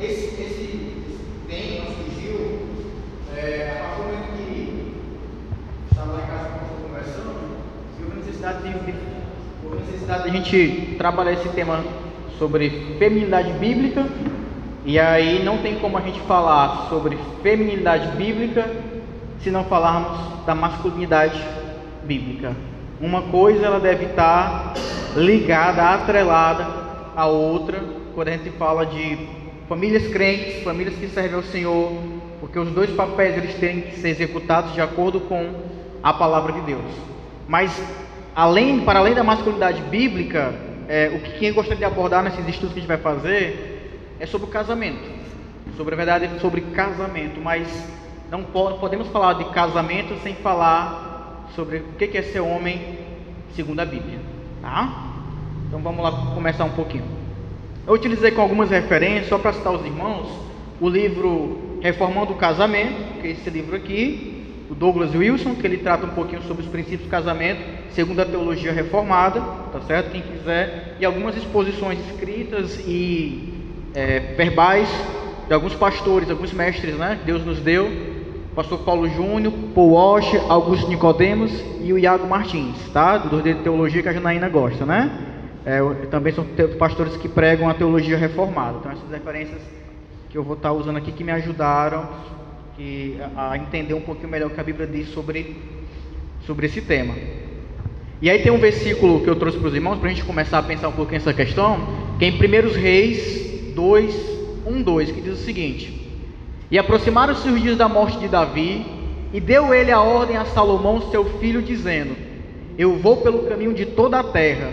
Esse tema surgiu a partir do momento que estava lá em casa conversando, e houve necessidade de a gente trabalhar esse tema sobre feminilidade bíblica. E aí não tem como a gente falar sobre feminilidade bíblica se não falarmos da masculinidade bíblica. Uma coisa ela deve estar ligada, atrelada à outra, quando a gente fala de famílias crentes, famílias que servem ao Senhor, porque os dois papéis eles têm que ser executados de acordo com a palavra de Deus. Mas para além da masculinidade bíblica, o que quem gostaria de abordar nesses estudos que a gente vai fazer é sobre o casamento, sobre a verdade, sobre casamento, mas não podemos falar de casamento sem falar sobre o que é ser homem segundo a Bíblia, tá? Então vamos lá começar um pouquinho. Eu utilizei com algumas referências, só para citar os irmãos, o livro Reformando o Casamento, que é esse livro aqui, do Douglas Wilson, que ele trata um pouquinho sobre os princípios do casamento, segundo a teologia reformada, tá certo? Quem quiser, e algumas exposições escritas e verbais de alguns pastores, alguns mestres, né? Deus nos deu, pastor Paulo Júnior, Paul Walsh, Augusto Nicodemos e o Iago Martins, tá? Do de teologia que a Janaína gosta, né? Também são pastores que pregam a teologia reformada. Então essas referências que eu vou estar usando aqui que me ajudaram a entender um pouquinho melhor o que a Bíblia diz sobre esse tema. E aí tem um versículo que eu trouxe para os irmãos, para a gente começar a pensar um pouquinho nessa questão, que é em 1 Reis 2, que diz o seguinte: E aproximaram-se os dias da morte de Davi, e deu ele a ordem a Salomão seu filho, dizendo: Eu vou pelo caminho de toda a terra,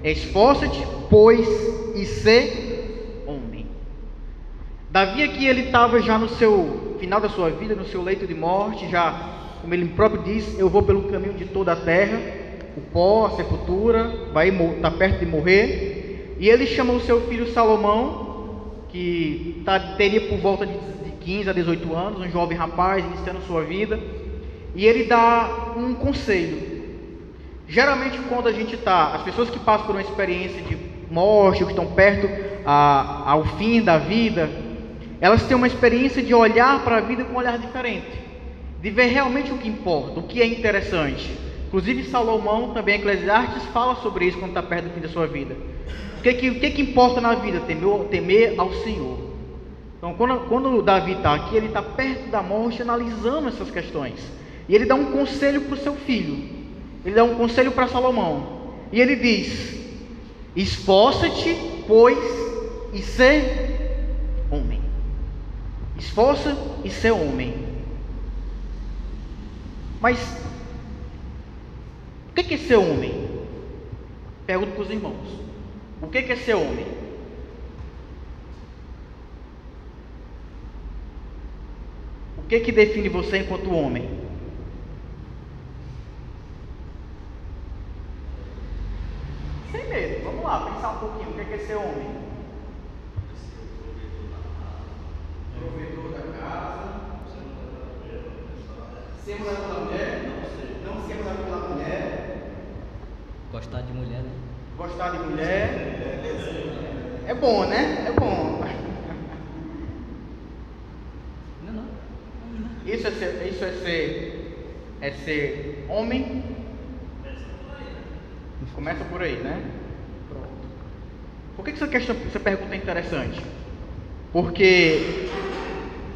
esforça-te, pois, e sê homem. Davi aqui ele estava já no seu final da sua vida, no seu leito de morte, já, como ele próprio diz, eu vou pelo caminho de toda a terra, o pó, a sepultura, está perto de morrer, e ele chama o seu filho Salomão, que teria por volta de 15 a 18 anos, um jovem rapaz iniciando sua vida, e ele dá um conselho. Geralmente quando a gente as pessoas que passam por uma experiência de morte, ou que estão perto ao fim da vida, elas têm uma experiência de olhar para a vida com um olhar diferente, de ver realmente o que importa, o que é interessante. Inclusive Salomão, também Eclesiastes, fala sobre isso quando está perto do fim da sua vida. O que importa na vida? Temer ao Senhor. Então quando Davi está aqui, ele está perto da morte, analisando essas questões, e ele dá um conselho para o seu filho, ele dá um conselho para Salomão, e ele diz: esforça-te, pois, e sê homem. Esforça e sê homem. Mas o que é ser homem? Pergunto para os irmãos. O que é ser homem? O que define você enquanto homem? Sem medo, vamos lá, pensar um pouquinho. O que é ser homem? Provedor da casa. Ser mulher pela mulher? Não ser mulher pela mulher. Gostar de mulher, né? Gostar de mulher. É bom, né? É bom. Não. Isso é ser homem. Começa por aí, né? Pronto. Por que essa pergunta é interessante? Porque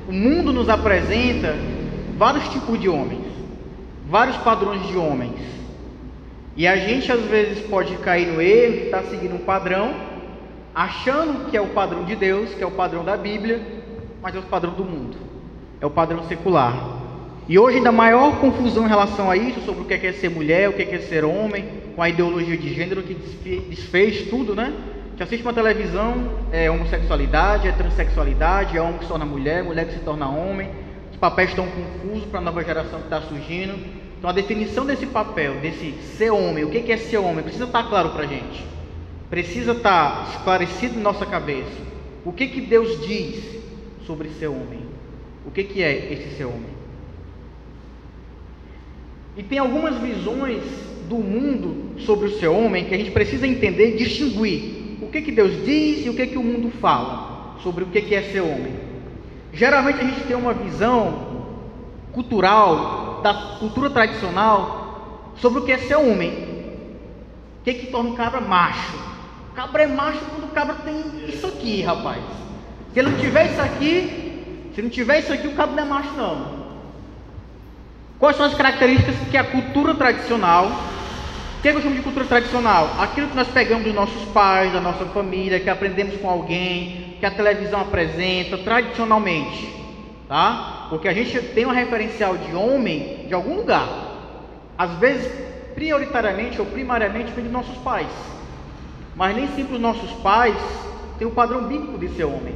o mundo nos apresenta vários tipos de homens, vários padrões de homens, e a gente às vezes pode cair no erro de estar seguindo um padrão, achando que é o padrão de Deus, que é o padrão da Bíblia, mas é o padrão do mundo, é o padrão secular. E hoje ainda maior confusão em relação a isso, sobre o que é ser mulher, o que é ser homem, com a ideologia de gênero que desfez tudo, né? A gente assiste uma televisão, é homossexualidade, é transexualidade, é homem que se torna mulher, mulher que se torna homem. Os papéis estão confusos para a nova geração que está surgindo. Então a definição desse papel, desse ser homem, o que é ser homem, precisa estar claro para a gente. Precisa estar esclarecido na nossa cabeça. O que Deus diz sobre ser homem? O que é esse ser homem? E tem algumas visões do mundo sobre o ser homem que a gente precisa entender e distinguir o que Deus diz e o que o mundo fala. sobre o que é ser homem. Geralmente a gente tem uma visão cultural, da cultura tradicional, sobre o que é ser homem. O que torna o cabra macho? O cabra é macho quando o cabra tem isso aqui, rapaz. Se ele não tiver isso aqui, o cabra não é macho, não. Quais são as características que a cultura tradicional... O que eu chamo de cultura tradicional? Aquilo que nós pegamos dos nossos pais, da nossa família, que aprendemos com alguém, que a televisão apresenta tradicionalmente, tá? Porque a gente tem um referencial de homem de algum lugar. Às vezes, prioritariamente ou primariamente, vem dos nossos pais. Mas nem sempre os nossos pais têm o padrão bíblico de ser homem.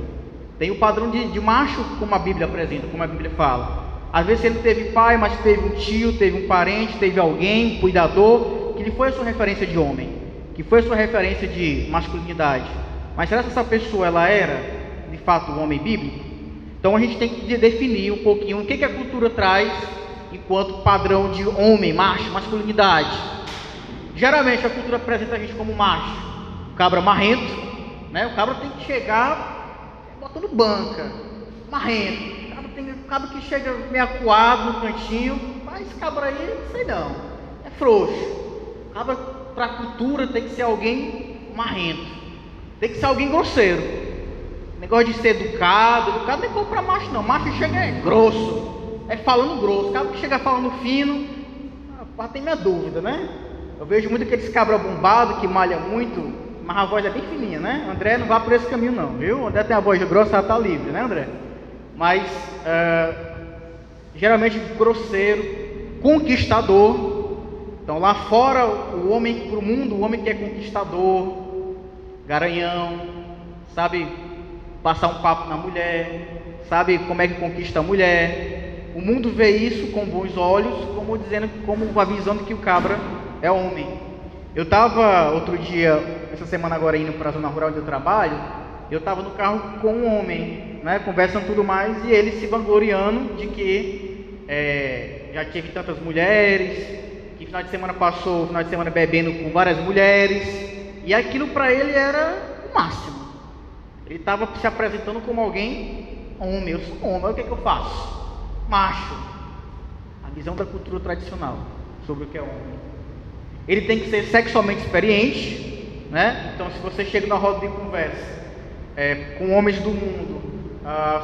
Tem o padrão de macho, como a Bíblia apresenta, como a Bíblia fala. Às vezes ele não teve pai, mas teve um tio, teve um parente, teve alguém, um cuidador, que foi a sua referência de homem, que foi a sua referência de masculinidade. Mas será que essa pessoa ela era, de fato, um homem bíblico? Então a gente tem que definir um pouquinho o que a cultura traz enquanto padrão de homem, macho, masculinidade. Geralmente a cultura apresenta a gente como macho, o cabra marrento, né? O cabra tem que chegar botando banca, marrento. O cabra que chega meio acuado no cantinho, mas esse cabra aí, não sei não, é frouxo. Cabra, para a cultura, tem que ser alguém marrento, tem que ser alguém grosseiro. Negócio de ser educado não é bom para macho, não. Macho chega é grosso, é falando grosso. Cabra que chega falando fino, tem minha dúvida, né? Eu vejo muito aqueles cabra bombado que malha muito, mas a voz é bem fininha, né? André não vai por esse caminho, não, viu? André tem a voz grossa, ela tá livre, né, André? Mas geralmente grosseiro, conquistador. Então lá fora, o homem para o mundo, o homem que é conquistador, garanhão, sabe passar um papo na mulher, sabe como é que conquista a mulher. O mundo vê isso com bons olhos, como a visão de que o cabra é homem. Eu estava outro dia, essa semana agora, indo para a zona rural onde eu trabalho. Eu estava no carro com um homem, né, conversando tudo mais, e ele se vangloriando de que já teve tantas mulheres, que final de semana passou o final de semana bebendo com várias mulheres, e aquilo para ele era o máximo. Ele estava se apresentando como alguém homem. Eu sou homem, o que é que eu faço? Macho. A visão da cultura tradicional sobre o que é homem. Ele tem que ser sexualmente experiente, né? Então, se você chega na roda de conversa com homens do mundo,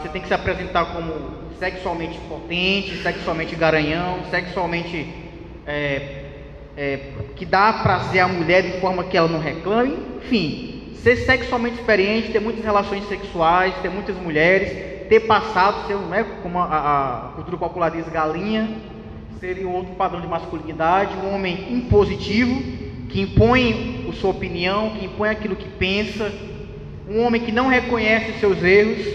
você tem que se apresentar como sexualmente potente, sexualmente garanhão, sexualmente que dá prazer à mulher de forma que ela não reclame. Enfim, ser sexualmente experiente, ter muitas relações sexuais, ter muitas mulheres, ter passado, ser, né, como a cultura popular diz, galinha, seria outro padrão de masculinidade. Um homem impositivo, que impõe a sua opinião, que impõe aquilo que pensa. Um homem que não reconhece os seus erros.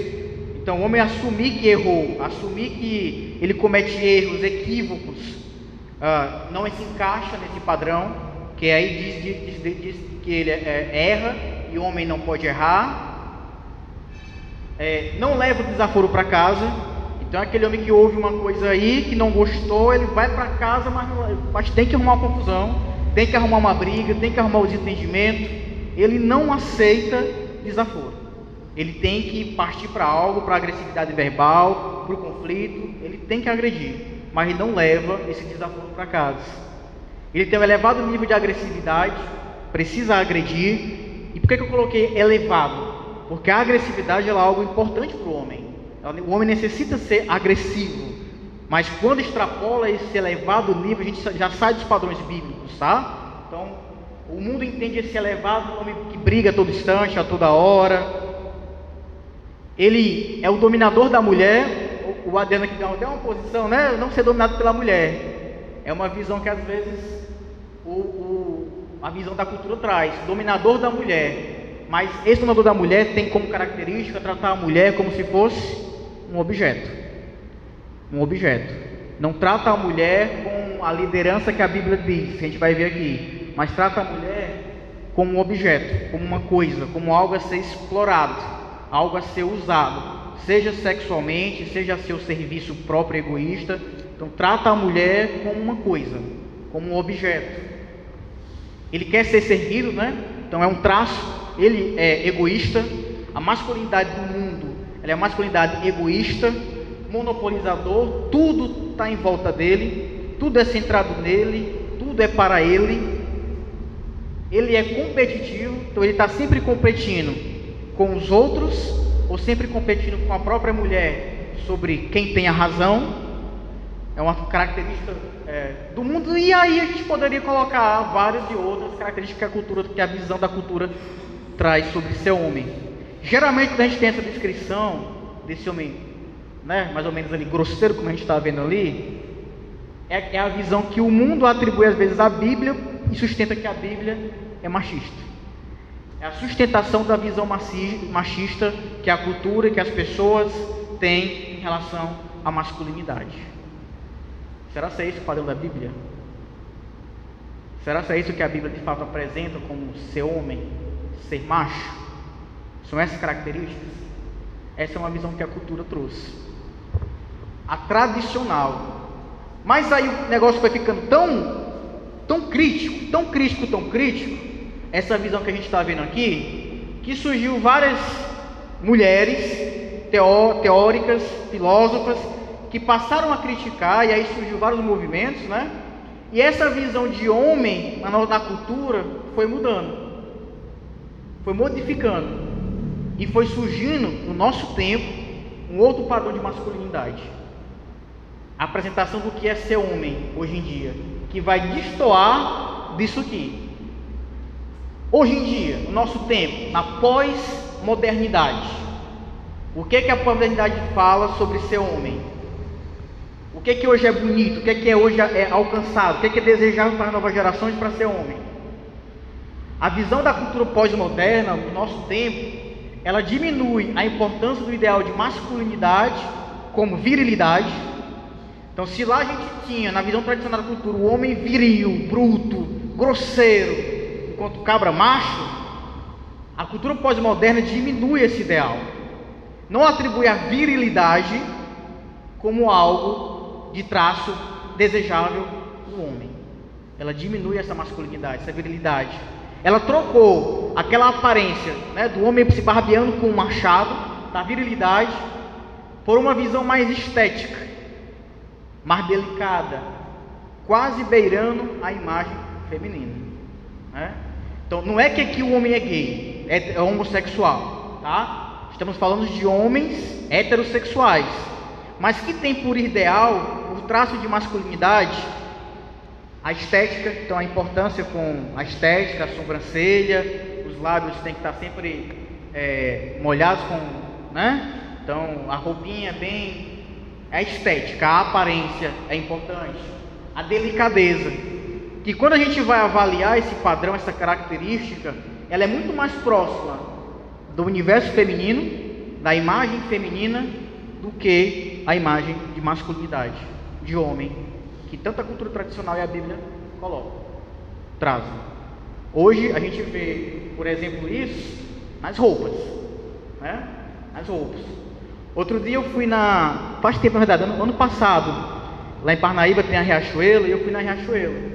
Então o homem assumir que errou, assumir que ele comete erros, equívocos, não se encaixa nesse padrão, que aí diz que ele erra, e o homem não pode errar. Não leva o desaforo para casa. Então aquele homem que ouve uma coisa aí, que não gostou, ele vai para casa, mas tem que arrumar uma confusão, tem que arrumar uma briga, tem que arrumar o desentendimento. Ele não aceita desaforo. Ele tem que partir para algo, para agressividade verbal, para o conflito. Ele tem que agredir, mas ele não leva esse desaforo para casa. Ele tem um elevado nível de agressividade, precisa agredir. E por que eu coloquei elevado? Porque a agressividade é algo importante para o homem. O homem necessita ser agressivo, mas quando extrapola esse elevado nível, a gente já sai dos padrões bíblicos, tá? Então, o mundo entende esse elevado homem que briga a todo instante, a toda hora. Ele é o dominador da mulher. O Adriano aqui deu uma posição, né? Não ser dominado pela mulher. É uma visão que às vezes a visão da cultura traz. Dominador da mulher. Mas esse dominador da mulher tem como característica tratar a mulher como se fosse um objeto. Um objeto. Não trata a mulher com a liderança que a Bíblia diz, que a gente vai ver aqui. Mas trata a mulher como um objeto, como uma coisa, como algo a ser explorado, algo a ser usado, seja sexualmente, seja a seu serviço próprio egoísta. Então trata a mulher como uma coisa, como um objeto. Ele quer ser servido, né? Então é um traço. Ele é egoísta. a masculinidade do mundo, ela é a masculinidade egoísta, monopolizador, tudo está em volta dele, tudo é centrado nele, tudo é para ele. Ele é competitivo, então ele está sempre competindo com os outros, ou sempre competindo com a própria mulher sobre quem tem a razão. É uma característica do mundo, e aí a gente poderia colocar várias e outras características que a visão da cultura traz sobre ser homem. Geralmente, quando a gente tem essa descrição desse homem, né, mais ou menos ali grosseiro, como a gente está vendo ali, é a visão que o mundo atribui às vezes à Bíblia e sustenta que a Bíblia é machista. É a sustentação da visão machista que a cultura e que as pessoas têm em relação à masculinidade. Será que é isso o padrão da Bíblia? Será que é isso que a Bíblia de fato apresenta como ser homem, ser macho? São essas características? Essa é uma visão que a cultura trouxe. A tradicional. Mas aí o negócio foi ficando tão crítico, essa visão que a gente está vendo aqui, que surgiu várias mulheres teóricas, filósofas, que passaram a criticar, e aí surgiu vários movimentos, né? E essa visão de homem na cultura foi mudando, foi modificando, e foi surgindo no nosso tempo um outro padrão de masculinidade. A apresentação do que é ser homem hoje em dia, que vai destoar disso aqui. Hoje em dia, no nosso tempo, na pós-modernidade, o que a pós-modernidade fala sobre ser homem? O que hoje é bonito? O que hoje é alcançado? O que é desejável para as novas gerações para ser homem? A visão da cultura pós-moderna, no nosso tempo, ela diminui a importância do ideal de masculinidade como virilidade. Então, se lá a gente tinha, na visão tradicional da cultura, o homem viril, bruto, grosseiro, enquanto cabra macho, a cultura pós-moderna diminui esse ideal. Não atribui a virilidade como algo de traço desejável do homem. Ela diminui essa masculinidade, essa virilidade. Ela trocou aquela aparência, né, do homem se barbeando com um machado, da virilidade, por uma visão mais estética, mais delicada, quase beirando a imagem feminina, né? Então não é que aqui o homem é gay, é homossexual, tá? Estamos falando de homens heterossexuais, mas que tem por ideal, por traço de masculinidade, a estética. Então a importância com a estética, a sobrancelha, os lábios têm que estar sempre molhados com, né? Então a roupinha bem, a estética, a aparência é importante, a delicadeza, que quando a gente vai avaliar esse padrão, essa característica, ela é muito mais próxima do universo feminino, da imagem feminina, do que a imagem de masculinidade, de homem, que tanto a cultura tradicional e a Bíblia trazem. Hoje a gente vê, por exemplo, isso nas roupas, né? Nas roupas. Outro dia eu fui faz tempo na verdade, ano passado, lá em Parnaíba tem a Riachuelo, e eu fui na Riachuelo.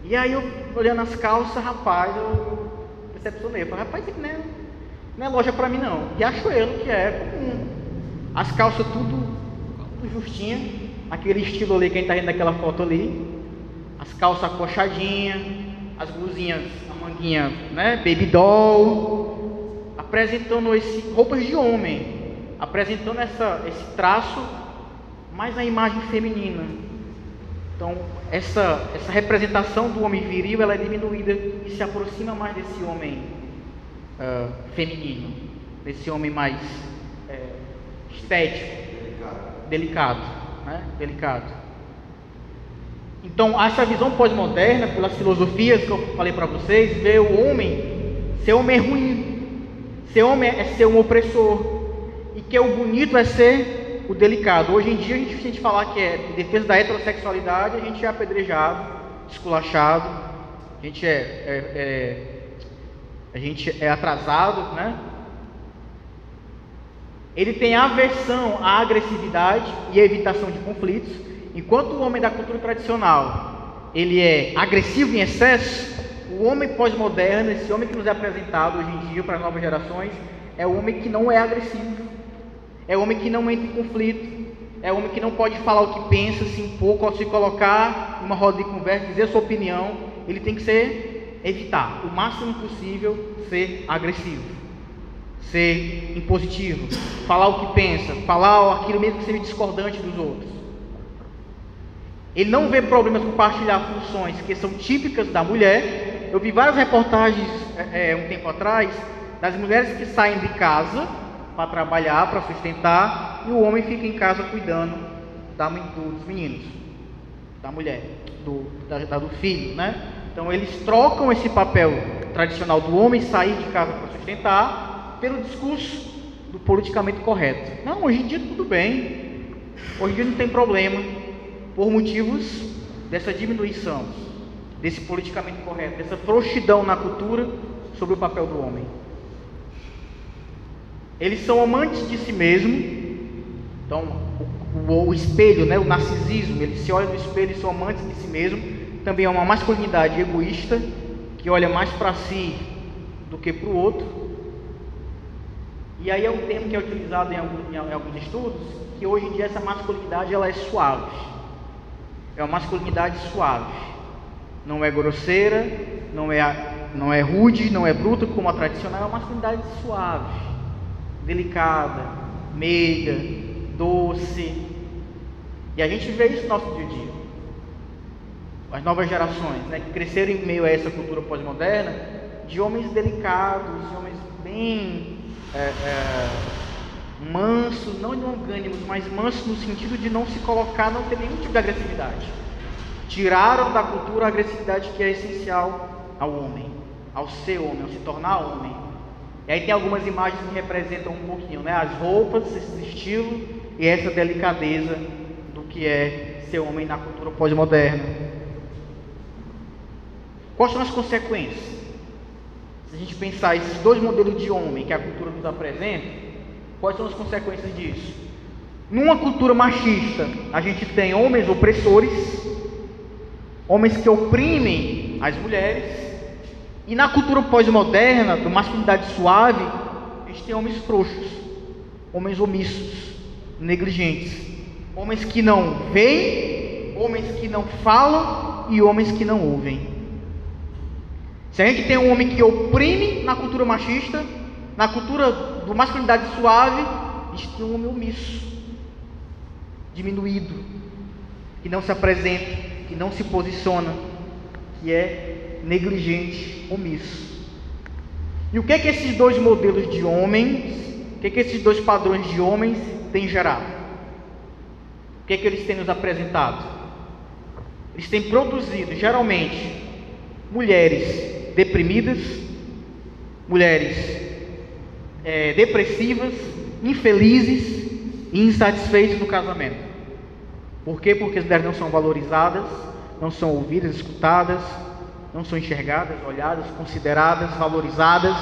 E aí eu, olhando as calças, rapaz, eu decepcionei. Eu falei, rapaz, isso aqui não é loja pra mim não. Riachuelo, que é comum. As calças tudo justinha, aquele estilo ali que a gente tá vendo naquela foto ali. As calças acochadinhas, as blusinhas, a manguinha, né, baby doll, apresentando roupas de homem, apresentando esse traço, mais na imagem feminina. Então, essa representação do homem viril, ela é diminuída e se aproxima mais desse homem feminino, desse homem mais estético, delicado, né? Delicado. Então, essa visão pós-moderna, pelas filosofias que eu falei para vocês, vê o homem, ser homem é ruim, ser homem é ser um opressor, e que o bonito é ser o delicado. Hoje em dia, a gente falar que é defesa da heterossexualidade, a gente é apedrejado, esculachado, a gente é atrasado, né? Ele tem aversão à agressividade e à evitação de conflitos, enquanto o homem da cultura tradicional, ele é agressivo em excesso. O homem pós-moderno, esse homem que nos é apresentado hoje em dia para as novas gerações, é o homem que não é agressivo, é o homem que não entra em conflito, é o homem que não pode falar o que pensa, se impor, ou se colocar numa roda de conversa, dizer sua opinião. Ele tem que evitar o máximo possível ser agressivo, ser impositivo, falar o que pensa, falar aquilo mesmo que seja discordante dos outros. Ele não vê problemas em compartilhar funções que são típicas da mulher. Eu vi várias reportagens um tempo atrás das mulheres que saem de casa para trabalhar, para sustentar, e o homem fica em casa cuidando dos meninos, da mulher, do filho, né? Então eles trocam esse papel tradicional do homem sair de casa para sustentar pelo discurso do politicamente correto. Não, hoje em dia tudo bem, hoje em dia não tem problema, por motivos dessa diminuição, desse politicamente correto, dessa frouxidão na cultura sobre o papel do homem. Eles são amantes de si mesmo. Então o espelho, né, o narcisismo, eles se olham no espelho e são amantes de si mesmo. Também é uma masculinidade egoísta, que olha mais para si do que para o outro. E aí é um termo que é utilizado em alguns estudos, que hoje em dia essa masculinidade ela é suave. É uma masculinidade suave, não é grosseira, não é rude, não é bruta como a tradicional, é uma masculinidade suave, delicada, meiga, doce. E a gente vê isso no nosso dia a dia. As novas gerações, né, que cresceram em meio a essa cultura pós-moderna, de homens delicados, de homens bem mansos, não longânimos, mas mansos no sentido de não se colocar, não ter nenhum tipo de agressividade. Tiraram da cultura a agressividade que é essencial ao homem, ao ser homem, ao se tornar homem. E aí tem algumas imagens que representam um pouquinho, né, as roupas, esse estilo e essa delicadeza do que é ser homem na cultura pós-moderna. Quais são as consequências? Se a gente pensar esses dois modelos de homem que a cultura nos apresenta, quais são as consequências disso? Numa cultura machista, a gente tem homens opressores, homens que oprimem as mulheres, e na cultura pós-moderna, da masculinidade suave, a gente tem homens frouxos, homens omissos, negligentes, homens que não veem, homens que não falam e homens que não ouvem. Se a gente tem um homem que oprime na cultura machista, na cultura do masculinidade suave, a gente tem um homem omisso, diminuído, que não se apresenta, que não se posiciona, que é negligente, omisso. E o que é que esses dois modelos de homens, o que é que esses dois padrões de homens têm gerado? O que é que eles têm nos apresentado? Eles têm produzido, geralmente, mulheres deprimidas, mulheres depressivas, infelizes e insatisfeitas no casamento. Por quê? Porque as mulheres não são valorizadas, não são ouvidas, escutadas, não são enxergadas, olhadas, consideradas, valorizadas.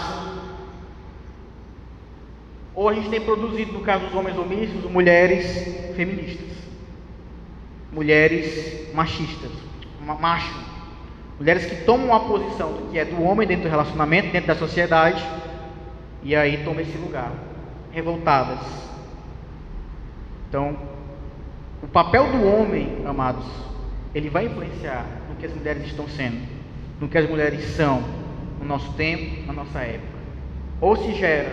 Ou a gente tem produzido, no caso dos homens omissos, mulheres feministas, mulheres machistas, macho. Mulheres que tomam uma posição do que é do homem dentro do relacionamento, dentro da sociedade, e aí tomam esse lugar, revoltadas. Então, o papel do homem, amados, ele vai influenciar no que as mulheres estão sendo, no que as mulheres são no nosso tempo, na nossa época. Ou se gera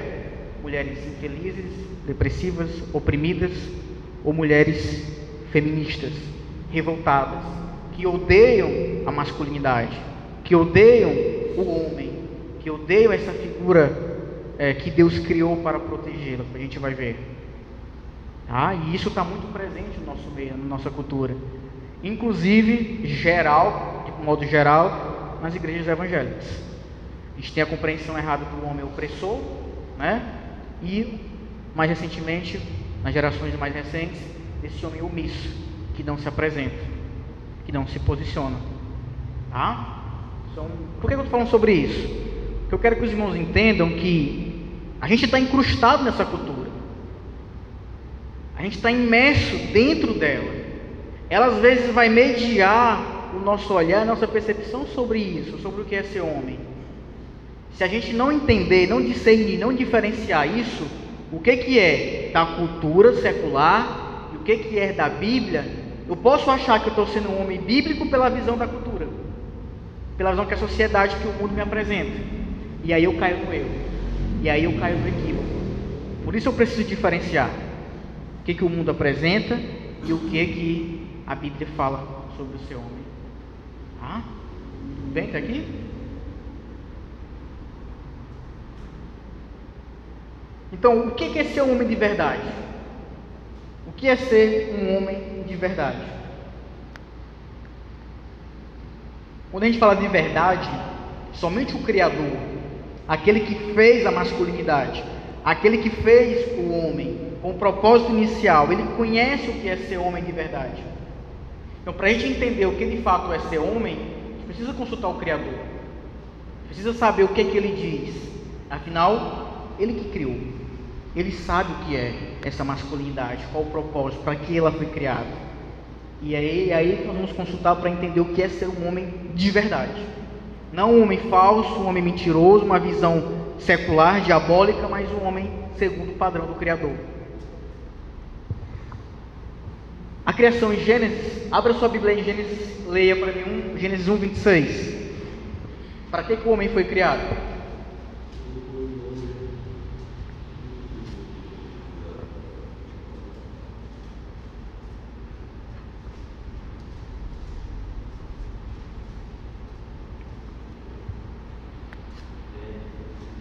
mulheres infelizes, depressivas, oprimidas, ou mulheres feministas, revoltadas, que odeiam a masculinidade, que odeiam o homem, que odeiam essa figura que Deus criou para protegê-la, que a gente vai ver. E isso está muito presente no nosso meio, na nossa cultura, inclusive geral, de modo geral, nas igrejas evangélicas. A gente tem a compreensão errada do homem opressor, né? E mais recentemente, nas gerações mais recentes, esse homem omisso, que não se apresenta, que não se posiciona. Por que eu estou falando sobre isso? Porque eu quero que os irmãos entendam que a gente está incrustado nessa cultura, a gente está imerso dentro dela. Ela às vezes vai mediar o nosso olhar, a nossa percepção sobre isso, sobre o que é ser homem. Se a gente não entender, não discernir, não diferenciar isso, o que é da cultura secular e o que é da Bíblia, eu posso achar que eu estou sendo um homem bíblico pela visão da cultura, pela visão que a sociedade, que o mundo me apresenta. E aí eu caio no erro. E aí eu caio no equívoco. Por isso eu preciso diferenciar o que o mundo apresenta e o que a Bíblia fala sobre o ser homem. Tá? Tudo bem? Está aqui? Então, o que é ser um homem de verdade? O que é ser um homem de verdade? Quando a gente fala de verdade, somente o Criador, aquele que fez a masculinidade, aquele que fez o homem com o propósito inicial, ele conhece o que é ser homem de verdade. Então, para a gente entender o que de fato é ser homem, a gente precisa consultar o Criador, precisa saber o que ele diz. Afinal, ele que criou, ele sabe o que é essa masculinidade, qual o propósito, para que ela foi criada. E aí nós vamos consultar para entender o que é ser um homem de verdade. Não um homem falso, um homem mentiroso, uma visão secular, diabólica, mas um homem segundo o padrão do Criador. A criação em Gênesis, abra sua Bíblia em Gênesis, leia para mim Gênesis 1:26. Para que o homem foi criado?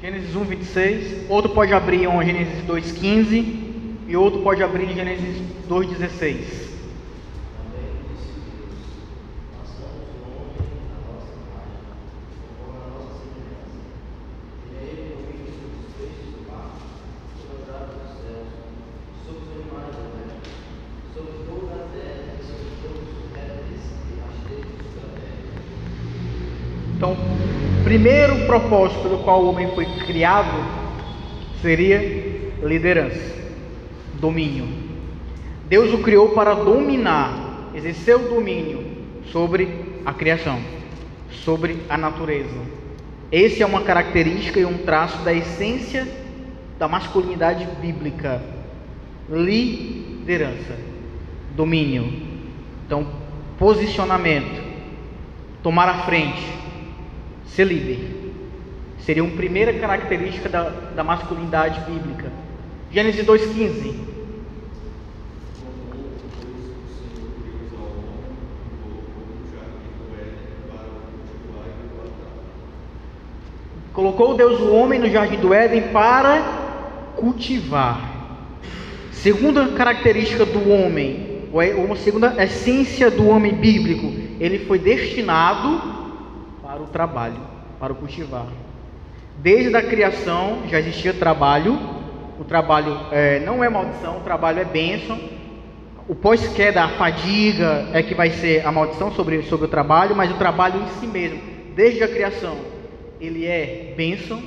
Gênesis 1:26, outro pode abrir em Gênesis 2:15 e outro pode abrir em Gênesis 2:16. Então, primeiro propósito pelo qual o homem foi criado seria liderança, domínio. Deus o criou para dominar, exercer o domínio sobre a criação, sobre a natureza. Essa é uma característica e um traço da essência da masculinidade bíblica: liderança, domínio. Então, posicionamento, tomar a frente, ser líder, seria uma primeira característica da masculinidade bíblica. Gênesis 2:15. Colocou Deus o homem no jardim do Éden para cultivar. Segunda característica do homem, ou uma segunda essência do homem bíblico, ele foi destinado para o trabalho, para o cultivar. Desde a criação já existia trabalho. O trabalho não é maldição, o trabalho é bênção. O pós-queda, a fadiga é que vai ser a maldição sobre o trabalho, mas o trabalho em si mesmo, desde a criação, ele é bênção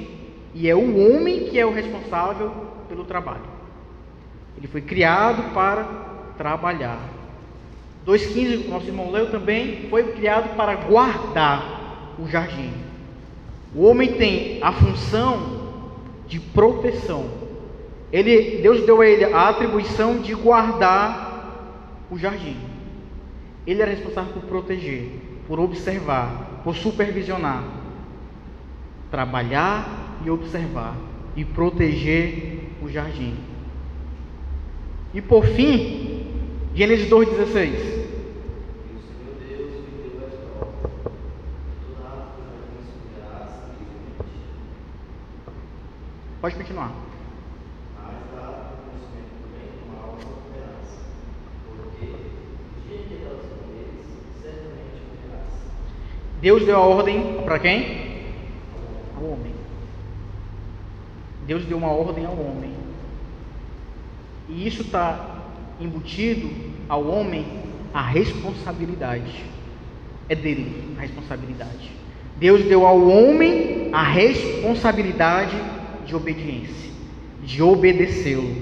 e é o homem que é o responsável pelo trabalho. Ele foi criado para trabalhar. 2:15, nosso irmão leu também, foi criado para guardar o jardim. O homem tem a função de proteção. Deus deu a ele a atribuição de guardar o jardim. Ele era responsável por proteger, por observar, por supervisionar, trabalhar e observar e proteger o jardim. E por fim, Gênesis 2:16. Pode continuar. Deus deu a ordem para quem? Ao homem. Deus deu uma ordem ao homem. E isso está embutido ao homem a responsabilidade. É dele a responsabilidade. Deus deu ao homem a responsabilidade de obediência, de obedecê-lo.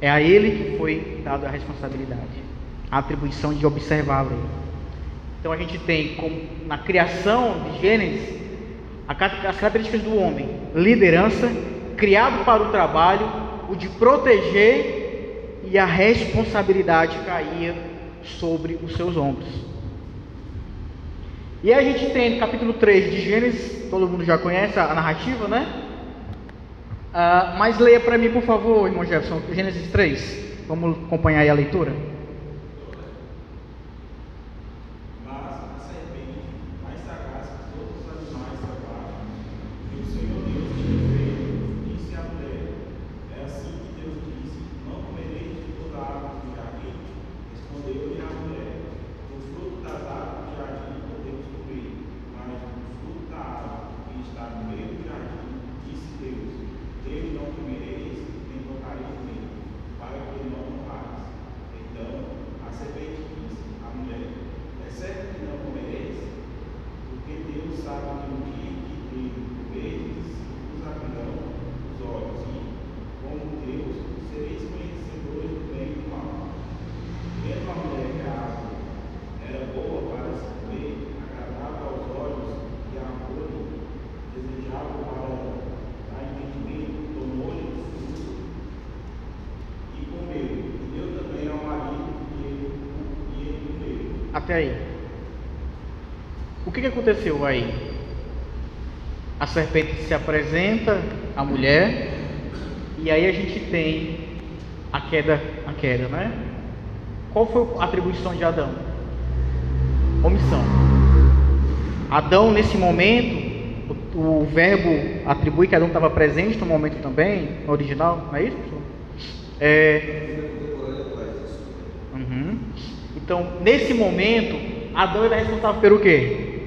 É a ele que foi dada a responsabilidade, a atribuição de observar a lei. Então a gente tem, como na criação de Gênesis, As características do homem: liderança, criado para o trabalho, o de proteger, e a responsabilidade caía sobre os seus ombros. E aí a gente tem no capítulo 3 de Gênesis, todo mundo já conhece a narrativa, né? Mas leia para mim, por favor, irmão Jefferson, Gênesis 3. Vamos acompanhar aí a leitura. Até aí. O que aconteceu aí? A serpente se apresenta à mulher, e aí a gente tem a queda, né? Qual foi a atribuição de Adão? Omissão. Adão, nesse momento, o verbo atribui que Adão estava presente no momento também, no original, não é isso, pessoal? Então, nesse momento, Adão era responsável pelo quê?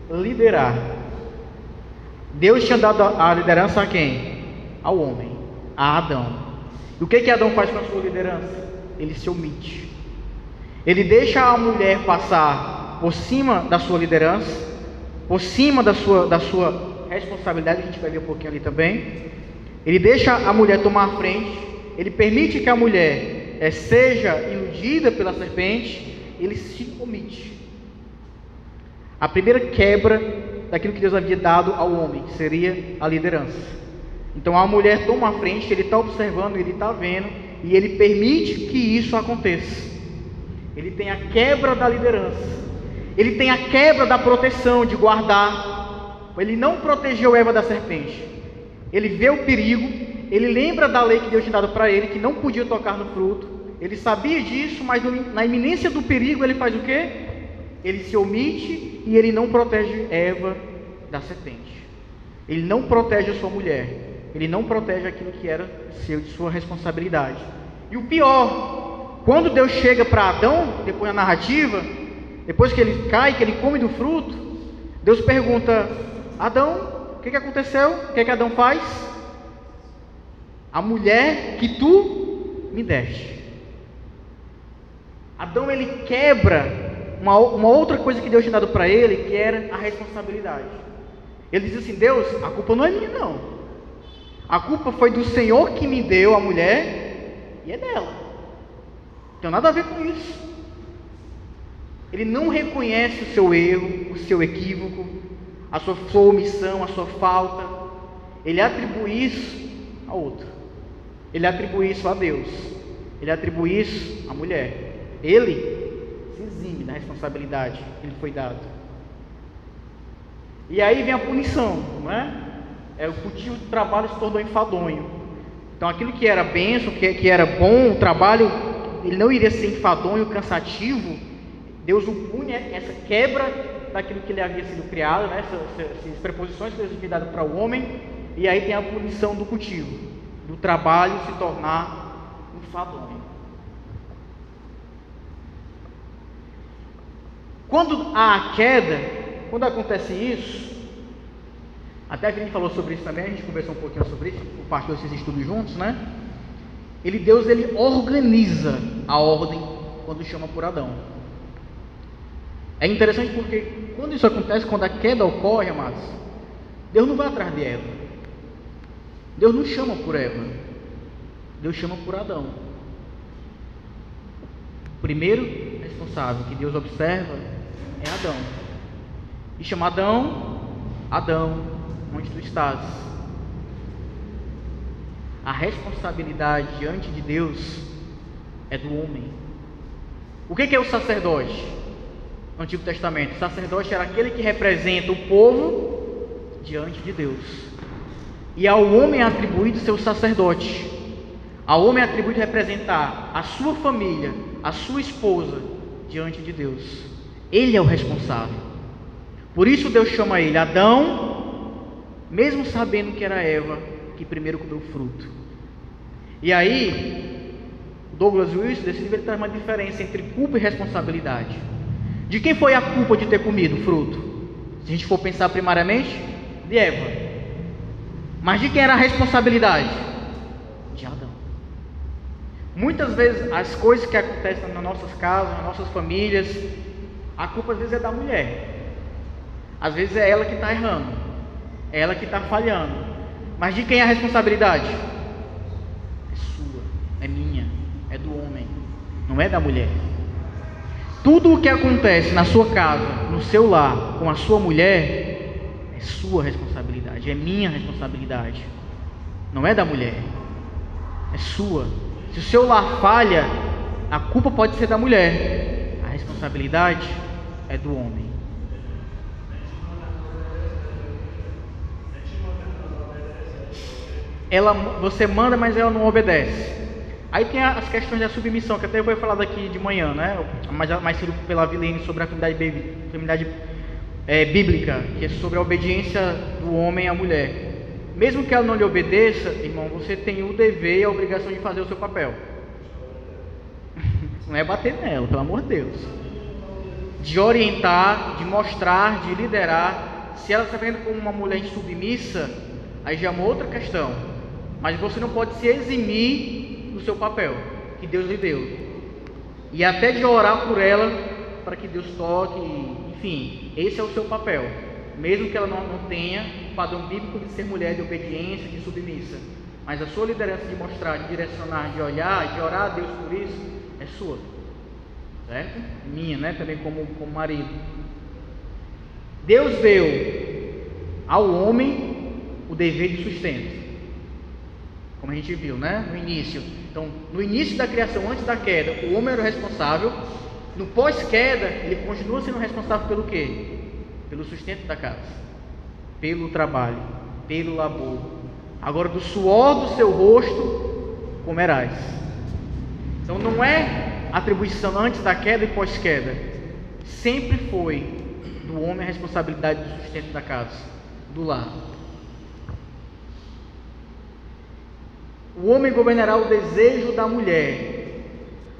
Liderar. Deus tinha dado a liderança a quem? Ao homem, a Adão. E o que Adão faz com a sua liderança? Ele se omite. Ele deixa a mulher passar por cima da sua liderança, por cima da sua responsabilidade, a gente vai ver um pouquinho ali também. Ele deixa a mulher tomar a frente, ele permite que a mulher seja iludida pela serpente, ele se omite. A primeira quebra daquilo que Deus havia dado ao homem, que seria a liderança. Então a mulher toma a frente, ele está observando, ele está vendo, e ele permite que isso aconteça. Ele tem a quebra da liderança, ele tem a quebra da proteção, de guardar. Ele não protegeu Eva da serpente. Ele vê o perigo, ele lembra da lei que Deus tinha dado para ele, que não podia tocar no fruto. Ele sabia disso, mas na iminência do perigo ele faz o quê? Ele se omite e ele não protege Eva da serpente. Ele não protege a sua mulher. Ele não protege aquilo que era de sua responsabilidade. E o pior, quando Deus chega para Adão, depois na narrativa, depois que ele cai, que ele come do fruto, Deus pergunta: Adão, o que aconteceu? O que Adão faz? A mulher que tu me deste. Adão, ele quebra uma outra coisa que Deus tinha dado para ele, que era a responsabilidade. Ele diz assim: Deus, a culpa não é minha não. A culpa foi do Senhor que me deu a mulher, e é dela. Não tem nada a ver com isso. Ele não reconhece o seu erro, o seu equívoco, a sua omissão, a sua falta. Ele atribui isso a outro. Ele atribui isso a Deus. Ele atribui isso à mulher. Ele se exime da responsabilidade que lhe foi dado. E aí vem a punição, não é? O cultivo do trabalho se tornou enfadonho. Então aquilo que era bênção, que era bom, o trabalho, ele não iria ser enfadonho, cansativo. Deus o pune, essa quebra daquilo que ele havia sido criado, né? Essas preposições que Deus havia dado para o homem. E aí tem a punição do cultivo, do trabalho se tornar enfadonho. Quando há a queda, quando acontece isso, até que a gente falou sobre isso também, a gente conversou um pouquinho sobre isso, compartilhou esses estudos juntos, né? Deus organiza a ordem quando chama por Adão. É interessante porque quando isso acontece, quando a queda ocorre, amados, Deus não vai atrás de Eva. Deus não chama por Eva. Deus chama por Adão. O primeiro responsável que Deus observa é Adão. E chama Adão, Adão, onde tu estás? A responsabilidade diante de Deus é do homem. O que é o sacerdote no Antigo Testamento? O sacerdote era aquele que representa o povo diante de Deus. E ao homem é atribuído ser o sacerdote. Ao homem é atribuído representar a sua família, a sua esposa diante de Deus. Ele é o responsável. Por isso Deus chama ele Adão, mesmo sabendo que era Eva que primeiro comeu o fruto. E aí, Douglas Wilson, desse livro, ele traz uma diferença entre culpa e responsabilidade. De quem foi a culpa de ter comido o fruto? Se a gente for pensar primariamente, de Eva. Mas de quem era a responsabilidade? De Adão. Muitas vezes as coisas que acontecem nas nossas casas, nas nossas famílias, a culpa às vezes é da mulher. Às vezes é ela que está errando, é ela que está falhando. Mas de quem é a responsabilidade? É sua, é minha, é do homem, não é da mulher. Tudo o que acontece na sua casa, no seu lar, com a sua mulher, é sua responsabilidade, é minha responsabilidade. Não é da mulher, é sua. Se o seu lar falha, a culpa pode ser da mulher, a responsabilidade é do homem. Você manda, mas ela não obedece. Aí tem as questões da submissão, que até foi falado aqui de manhã, né? Mais cedo pela Vilene, sobre a feminidade bíblica, que é sobre a obediência do homem à mulher. Mesmo que ela não lhe obedeça, irmão, você tem o dever e a obrigação de fazer o seu papel. Não é bater nela, pelo amor de Deus. De orientar, de mostrar, de liderar. Se ela está vendo como uma mulher insubmissa, aí já é uma outra questão. Mas você não pode se eximir do seu papel que Deus lhe deu. E até de orar por ela para que Deus toque, enfim, esse é o seu papel. Mesmo que ela não tenha o padrão bíblico de ser mulher de obediência, de submissa. Mas a sua liderança de mostrar, de direcionar, de olhar, de orar a Deus por isso, é sua. Certo? Minha, né? Também como marido. Deus deu ao homem o dever de sustento. Como a gente viu, né? No início. Então, no início da criação, antes da queda, o homem era o responsável. No pós-queda, ele continua sendo responsável pelo quê? Pelo sustento da casa, pelo trabalho, pelo labor. Agora, do suor do seu rosto comerás. Então, não é atribuição antes da queda e pós-queda. Sempre foi do homem a responsabilidade do sustento da casa, do lar. O homem governará o desejo da mulher.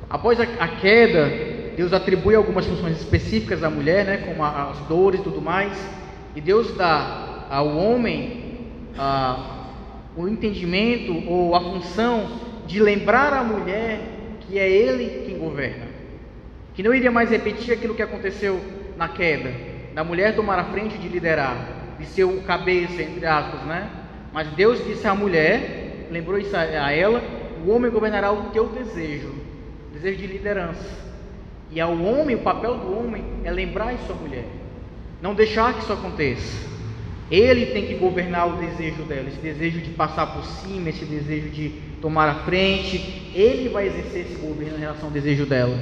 Após a queda, Deus atribui algumas funções específicas à mulher, né, como as dores e tudo mais. E Deus dá ao homem o entendimento ou a função de lembrar à mulher que é ele quem governa. Que não iria mais repetir aquilo que aconteceu na queda, da mulher tomar a frente de liderar, de ser o cabeça, entre aspas, né? Mas Deus disse à mulher, lembrou isso a ela: o homem governará o teu desejo de liderança. E ao homem, o papel do homem é lembrar isso à mulher, não deixar que isso aconteça. Ele tem que governar o desejo dela, esse desejo de passar por cima, esse desejo de tomar a frente. Ele vai exercer esse governo em relação ao desejo dela,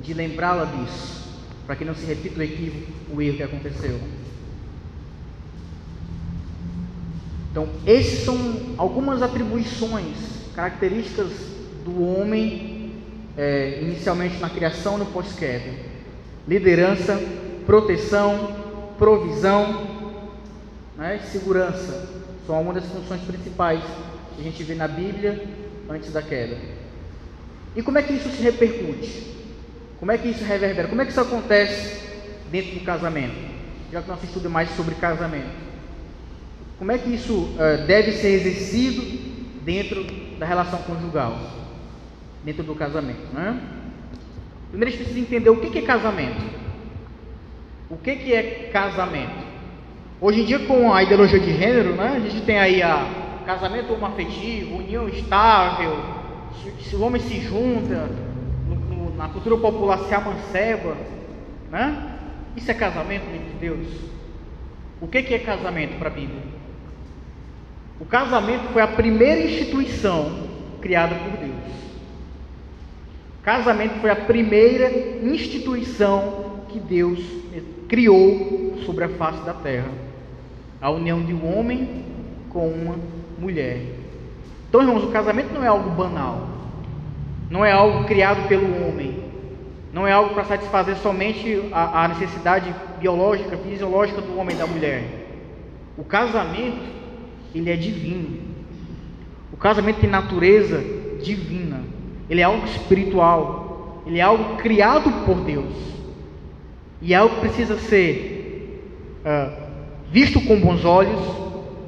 de lembrá-la disso, para que não se repita o equívoco, o erro que aconteceu. Então, essas são algumas atribuições, características do homem, inicialmente na criação e no pós-queda: liderança, proteção, provisão, né, segurança. São algumas das funções principais que a gente vê na Bíblia antes da queda. E como é que isso se repercute? Como é que isso reverbera? Como é que isso acontece dentro do casamento? Já que nosso estudo é mais sobre casamento, como é que isso deve ser exercido dentro da relação conjugal, dentro do casamento, né? Primeiro a gente precisa entender o que é casamento. O que é casamento? Hoje em dia, com a ideologia de gênero, né, a gente tem aí casamento homoafetivo, união estável. Se o homem se junta, na cultura popular se amanceba, né? Isso é casamento dentro de Deus? O que é casamento para a Bíblia? O casamento foi a primeira instituição criada por Deus. O casamento foi a primeira instituição que Deus criou sobre a face da terra. A união de um homem com uma mulher. Então, irmãos, o casamento não é algo banal. Não é algo criado pelo homem. Não é algo para satisfazer somente a necessidade biológica, fisiológica do homem e da mulher. O casamento, ele é divino. O casamento tem natureza divina. Ele é algo espiritual. Ele é algo criado por Deus. E é algo que precisa ser visto com bons olhos,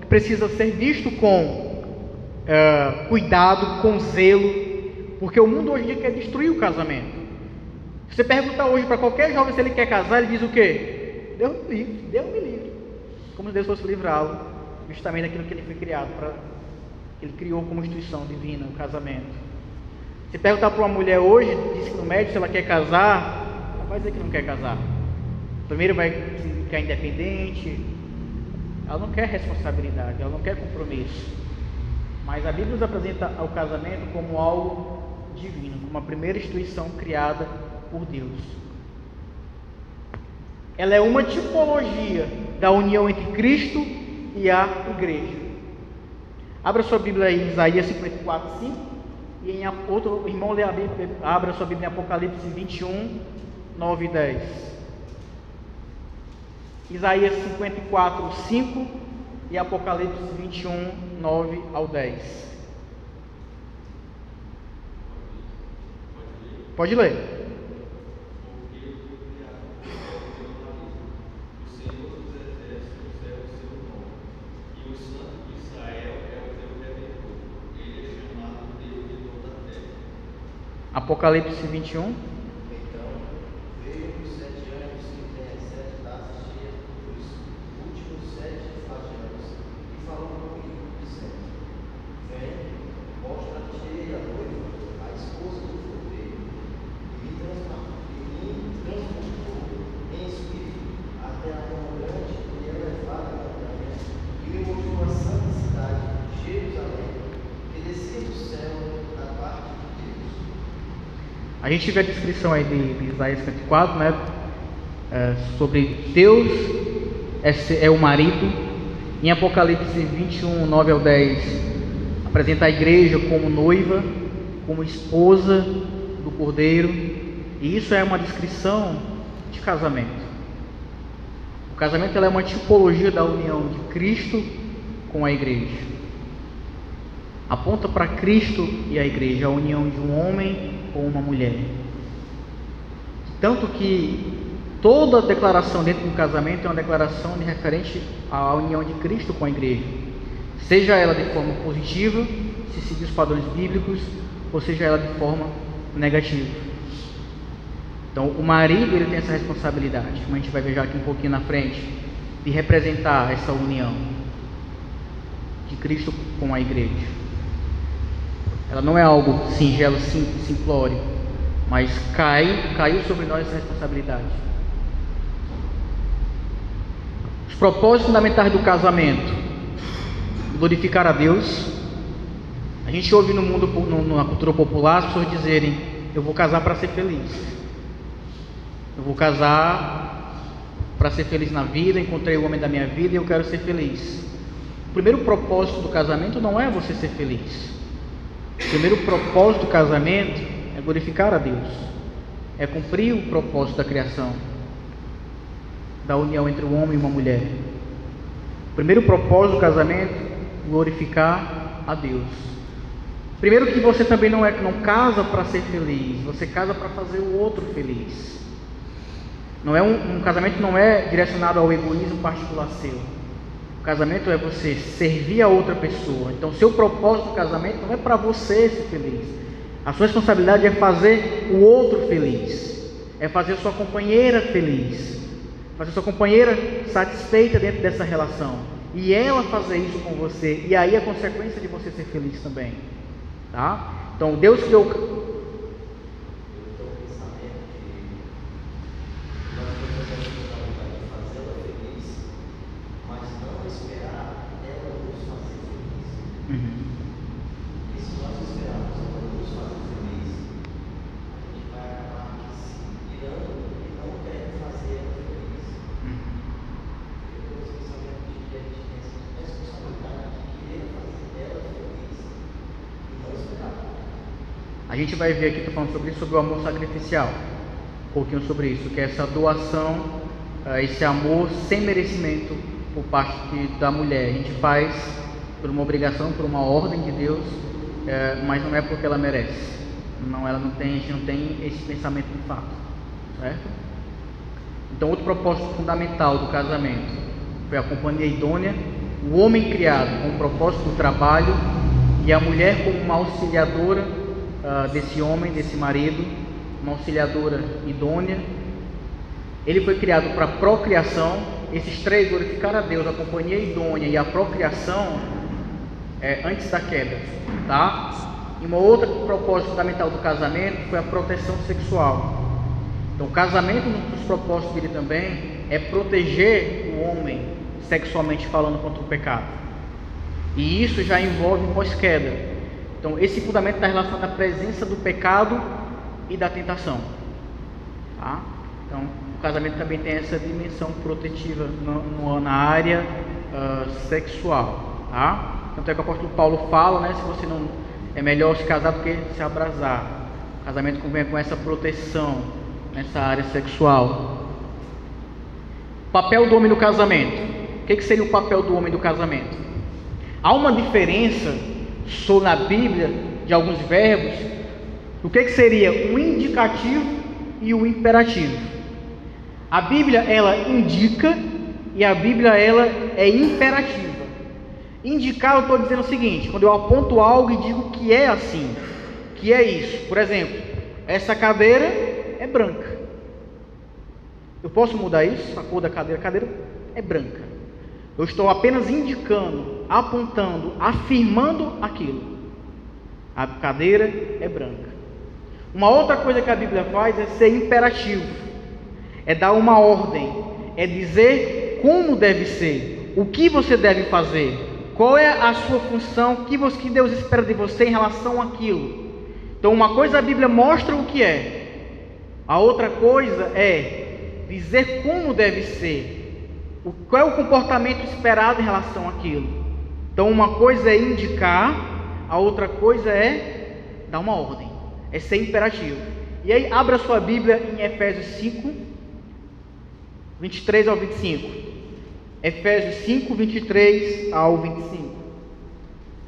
que precisa ser visto com cuidado, com zelo, porque o mundo hoje em dia quer destruir o casamento. Se você perguntar hoje para qualquer jovem se ele quer casar, ele diz o quê? Deus me livre, Deus me livre. Como se Deus fosse livrá-lo justamente daquilo que ele foi criado para, que ele criou como instituição divina, o casamento. Se perguntar para uma mulher hoje, diz que no médico, se ela quer casar, ela vai dizer que não quer casar. Primeiro vai ficar independente. Ela não quer responsabilidade, ela não quer compromisso. Mas a Bíblia nos apresenta o casamento como algo divino, como a primeira instituição criada por Deus. Ela é uma tipologia da união entre Cristo e a igreja. Abra sua Bíblia aí em Isaías 54:5 e em outro irmão lê a Bíblia, abra sua Bíblia em Apocalipse 21:9 e 10. Isaías 54:5 e Apocalipse 21:9 ao 10. Pode ler. Apocalipse 21. Então veio os 7 anos que tem as 7 taças cheias dos últimos 7 flagelos, e falou comigo, dizendo: Vem, mostra-te a noiva, a esposa do cordeiro, e me transportou em espírito até a uma grande e elevada montanha, e me mostrou a santa cidade, Jerusalém, que descia do céu da parte de Deus. A gente vê a descrição aí de Isaías 54, né? Sobre Deus é o marido. Em Apocalipse 21:9 ao 10, apresenta a igreja como noiva, como esposa do Cordeiro. E isso é uma descrição de casamento. O casamento é uma tipologia da união de Cristo com a igreja. Aponta para Cristo e a igreja, a união de um homem com uma mulher. Tanto que toda declaração dentro do casamento é uma declaração de referente à união de Cristo com a igreja, seja ela de forma positiva, se seguir os padrões bíblicos, ou seja ela de forma negativa. Então o marido ele tem essa responsabilidade, como a gente vai ver já aqui um pouquinho na frente, de representar essa união de Cristo com a igreja. Ela não é algo singelo, simples, simplório, mas caiu sobre nós essa responsabilidade. Os propósitos fundamentais do casamento: glorificar a Deus. A gente ouve no mundo, na cultura popular, as pessoas dizerem: eu vou casar para ser feliz. Eu vou casar para ser feliz na vida, encontrei o homem da minha vida e eu quero ser feliz. O primeiro propósito do casamento não é você ser feliz. O primeiro propósito do casamento é glorificar a Deus, é cumprir o propósito da criação, da união entre um homem e uma mulher. O primeiro propósito do casamento é glorificar a Deus. Primeiro que você também não casa para ser feliz, você casa para fazer o outro feliz. Não é um casamento não é direcionado ao egoísmo particular seu. O casamento é você servir a outra pessoa. Então, seu propósito do casamento não é para você ser feliz. A sua responsabilidade é fazer o outro feliz. É fazer sua companheira feliz. Fazer sua companheira satisfeita dentro dessa relação. E ela fazer isso com você. E aí a consequência de você ser feliz também. Tá? Então, Deus criou... A gente vai ver aqui, estou falando sobre isso, sobre o amor sacrificial. Um pouquinho sobre isso, que é essa doação, esse amor sem merecimento por parte da mulher. A gente faz por uma obrigação, por uma ordem de Deus, mas não é porque ela merece. Não, ela não tem, a gente não tem esse pensamento de fato, certo? Então, outro propósito fundamental do casamento foi a companhia idônea, o homem criado com o propósito do trabalho e a mulher como uma auxiliadora desse homem, desse marido, uma auxiliadora idônea. Ele foi criado para a procriação. Esses três, glorificar a Deus, a companhia idônea e a procriação, antes da queda, tá? E uma outra propósito fundamental do casamento foi a proteção sexual. Então, o casamento, um dos propósitos dele também é proteger o homem, sexualmente falando, contra o pecado. E isso já envolve pós-queda. Então, esse fundamento está relacionado à presença do pecado e da tentação. Tá? Então, o casamento também tem essa dimensão protetiva na área sexual. Tá? Tanto é que o apóstolo Paulo fala, né, se você não é melhor se casar do que se abrasar. O casamento convém com essa proteção nessa área sexual. Papel do homem no casamento. O que seria o papel do homem no casamento? Há uma diferença na Bíblia de alguns verbos. O que seria o indicativo e o imperativo? A Bíblia, ela indica, e a Bíblia, ela é imperativa. Indicar, eu estou dizendo o seguinte: quando eu aponto algo e digo que é assim, que é isso. Por exemplo, essa cadeira é branca. Eu posso mudar isso? A cor da cadeira? A cadeira é branca. Eu estou apenas indicando, apontando, afirmando aquilo. A cadeira é branca. Uma outra coisa que a Bíblia faz é ser imperativo. É dar uma ordem. É dizer como deve ser. O que você deve fazer. Qual é a sua função, o que Deus espera de você em relação àquilo. Então, uma coisa a Bíblia mostra o que é, a outra coisa é dizer como deve ser, qual é o comportamento esperado em relação àquilo. Então, uma coisa é indicar, a outra coisa é dar uma ordem, é ser imperativo. E aí, abra sua Bíblia em Efésios 5, 23 ao 25. Efésios 5, 23 ao 25.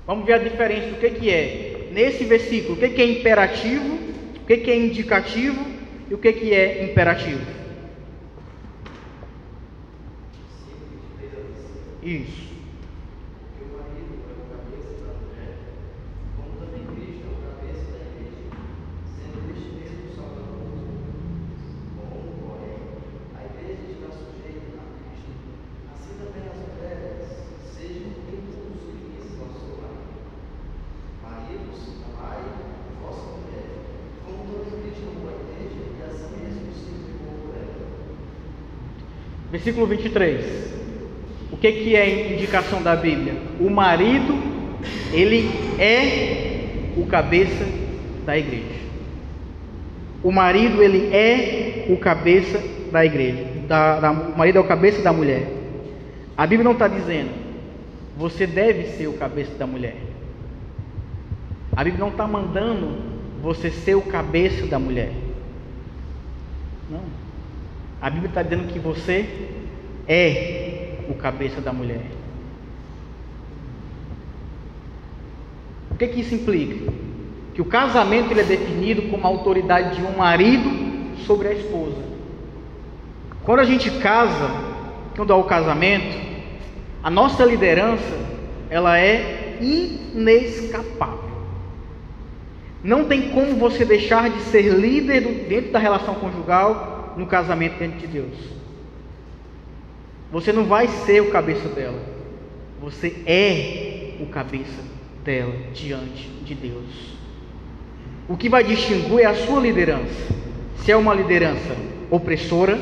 Vamos ver a diferença do que é, nesse versículo, o que é imperativo, o que é indicativo e o que é imperativo. Isso. Versículo 23. O que é a indicação da Bíblia? O marido, ele é o cabeça da igreja. O marido, ele é o cabeça da igreja. O marido é o cabeça da mulher. A Bíblia não está dizendo, você deve ser o cabeça da mulher. A Bíblia não está mandando você ser o cabeça da mulher. Não. A Bíblia está dizendo que você é o cabeça da mulher. O que isso implica? Que o casamento ele é definido como a autoridade de um marido sobre a esposa. Quando a gente casa, quando há o casamento, a nossa liderança ela é inescapável. Não tem como você deixar de ser líder dentro da relação conjugal no casamento diante de Deus. Você não vai ser o cabeça dela. Você é o cabeça dela diante de Deus. O que vai distinguir é a sua liderança. Se é uma liderança opressora,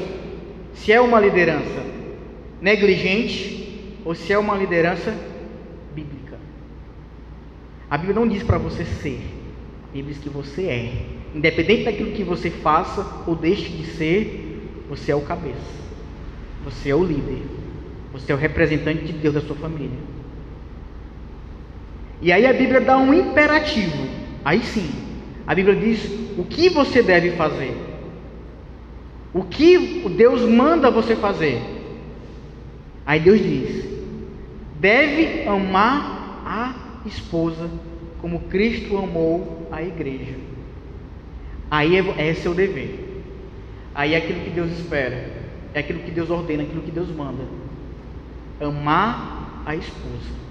se é uma liderança negligente, ou se é uma liderança bíblica. A Bíblia não diz para você ser, a Bíblia diz que você é. Independente daquilo que você faça ou deixe de ser, você é o cabeça. Você é o líder. Você é o representante de Deus da sua família. E aí a Bíblia dá um imperativo. Aí sim, A Bíblia diz o que você deve fazer, o que Deus manda você fazer. Aí Deus diz: deve amar a esposa como Cristo amou a igreja. Aí esse é o dever. Aí é aquilo que Deus espera, é aquilo que Deus ordena, é aquilo que Deus manda. Amar a esposa.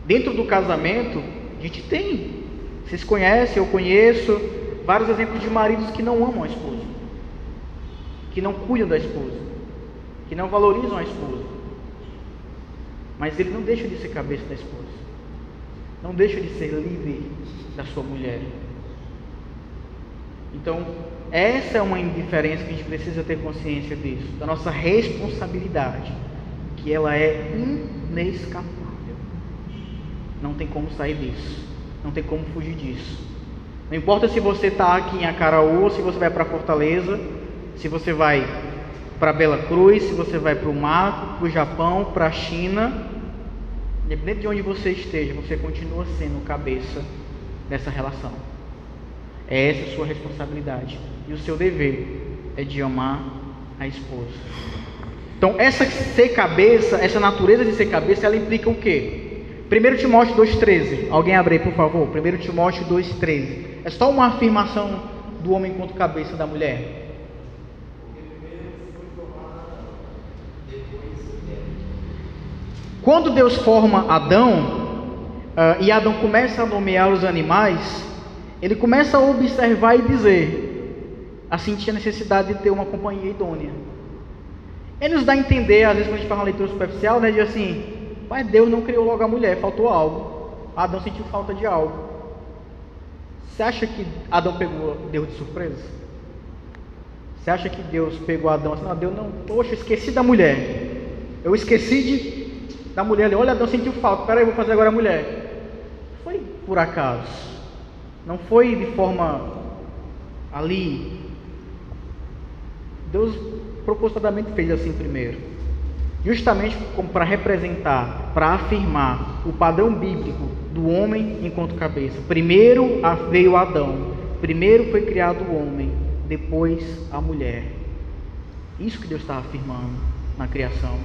Dentro do casamento, a gente tem, vocês conhecem, eu conheço vários exemplos de maridos que não amam a esposa, que não cuidam da esposa, que não valorizam a esposa. Mas ele não deixa de ser cabeça da esposa, não deixa de ser líder da sua mulher. Então, essa é uma indiferença que a gente precisa ter consciência disso, da nossa responsabilidade, que ela é inescapável. Não tem como sair disso, não tem como fugir disso. Não importa se você está aqui em Acaraú, se você vai para Fortaleza, se você vai para Bela Cruz, se você vai para o Marco, para o Japão, para a China, independente de onde você esteja, você continua sendo cabeça dessa relação. É essa a sua responsabilidade. E o seu dever é de amar a esposa. Então, essa ser cabeça, essa natureza de ser cabeça, ela implica o quê? 1 Timóteo 2,13. Alguém abre aí, por favor. 1 Timóteo 2,13. É só uma afirmação do homem enquanto cabeça da mulher. Quando Deus forma Adão, e Adão começa a nomear os animais, ele começa a observar e dizer, a sentir a necessidade de ter uma companhia idônea. Ele nos dá a entender, às vezes quando a gente faz uma leitura superficial, né, diz assim: mas Deus não criou logo a mulher, faltou algo. Adão sentiu falta de algo. Você acha que Adão pegou Deus de surpresa? Você acha que Deus pegou Adão assim? Não, Deus não, poxa, esqueci da mulher. Eu esqueci da mulher. Olha, Adão sentiu falta, peraí, eu vou fazer agora a mulher. Foi por acaso. Não foi de forma ali. Deus propositadamente fez assim primeiro, justamente como para representar, para afirmar o padrão bíblico do homem enquanto cabeça. Primeiro veio Adão, primeiro foi criado o homem, depois a mulher. Isso que Deus está afirmando na criação.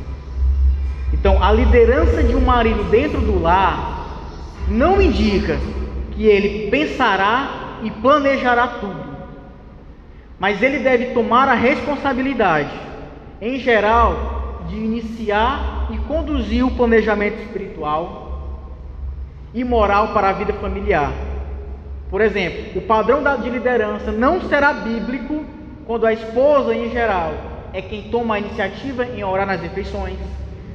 Então, a liderança de um marido dentro do lar não indica que ele pensará e planejará tudo, mas ele deve tomar a responsabilidade, em geral, de iniciar e conduzir o planejamento espiritual e moral para a vida familiar. Por exemplo, o padrão de liderança não será bíblico quando a esposa, em geral, é quem toma a iniciativa em orar nas refeições,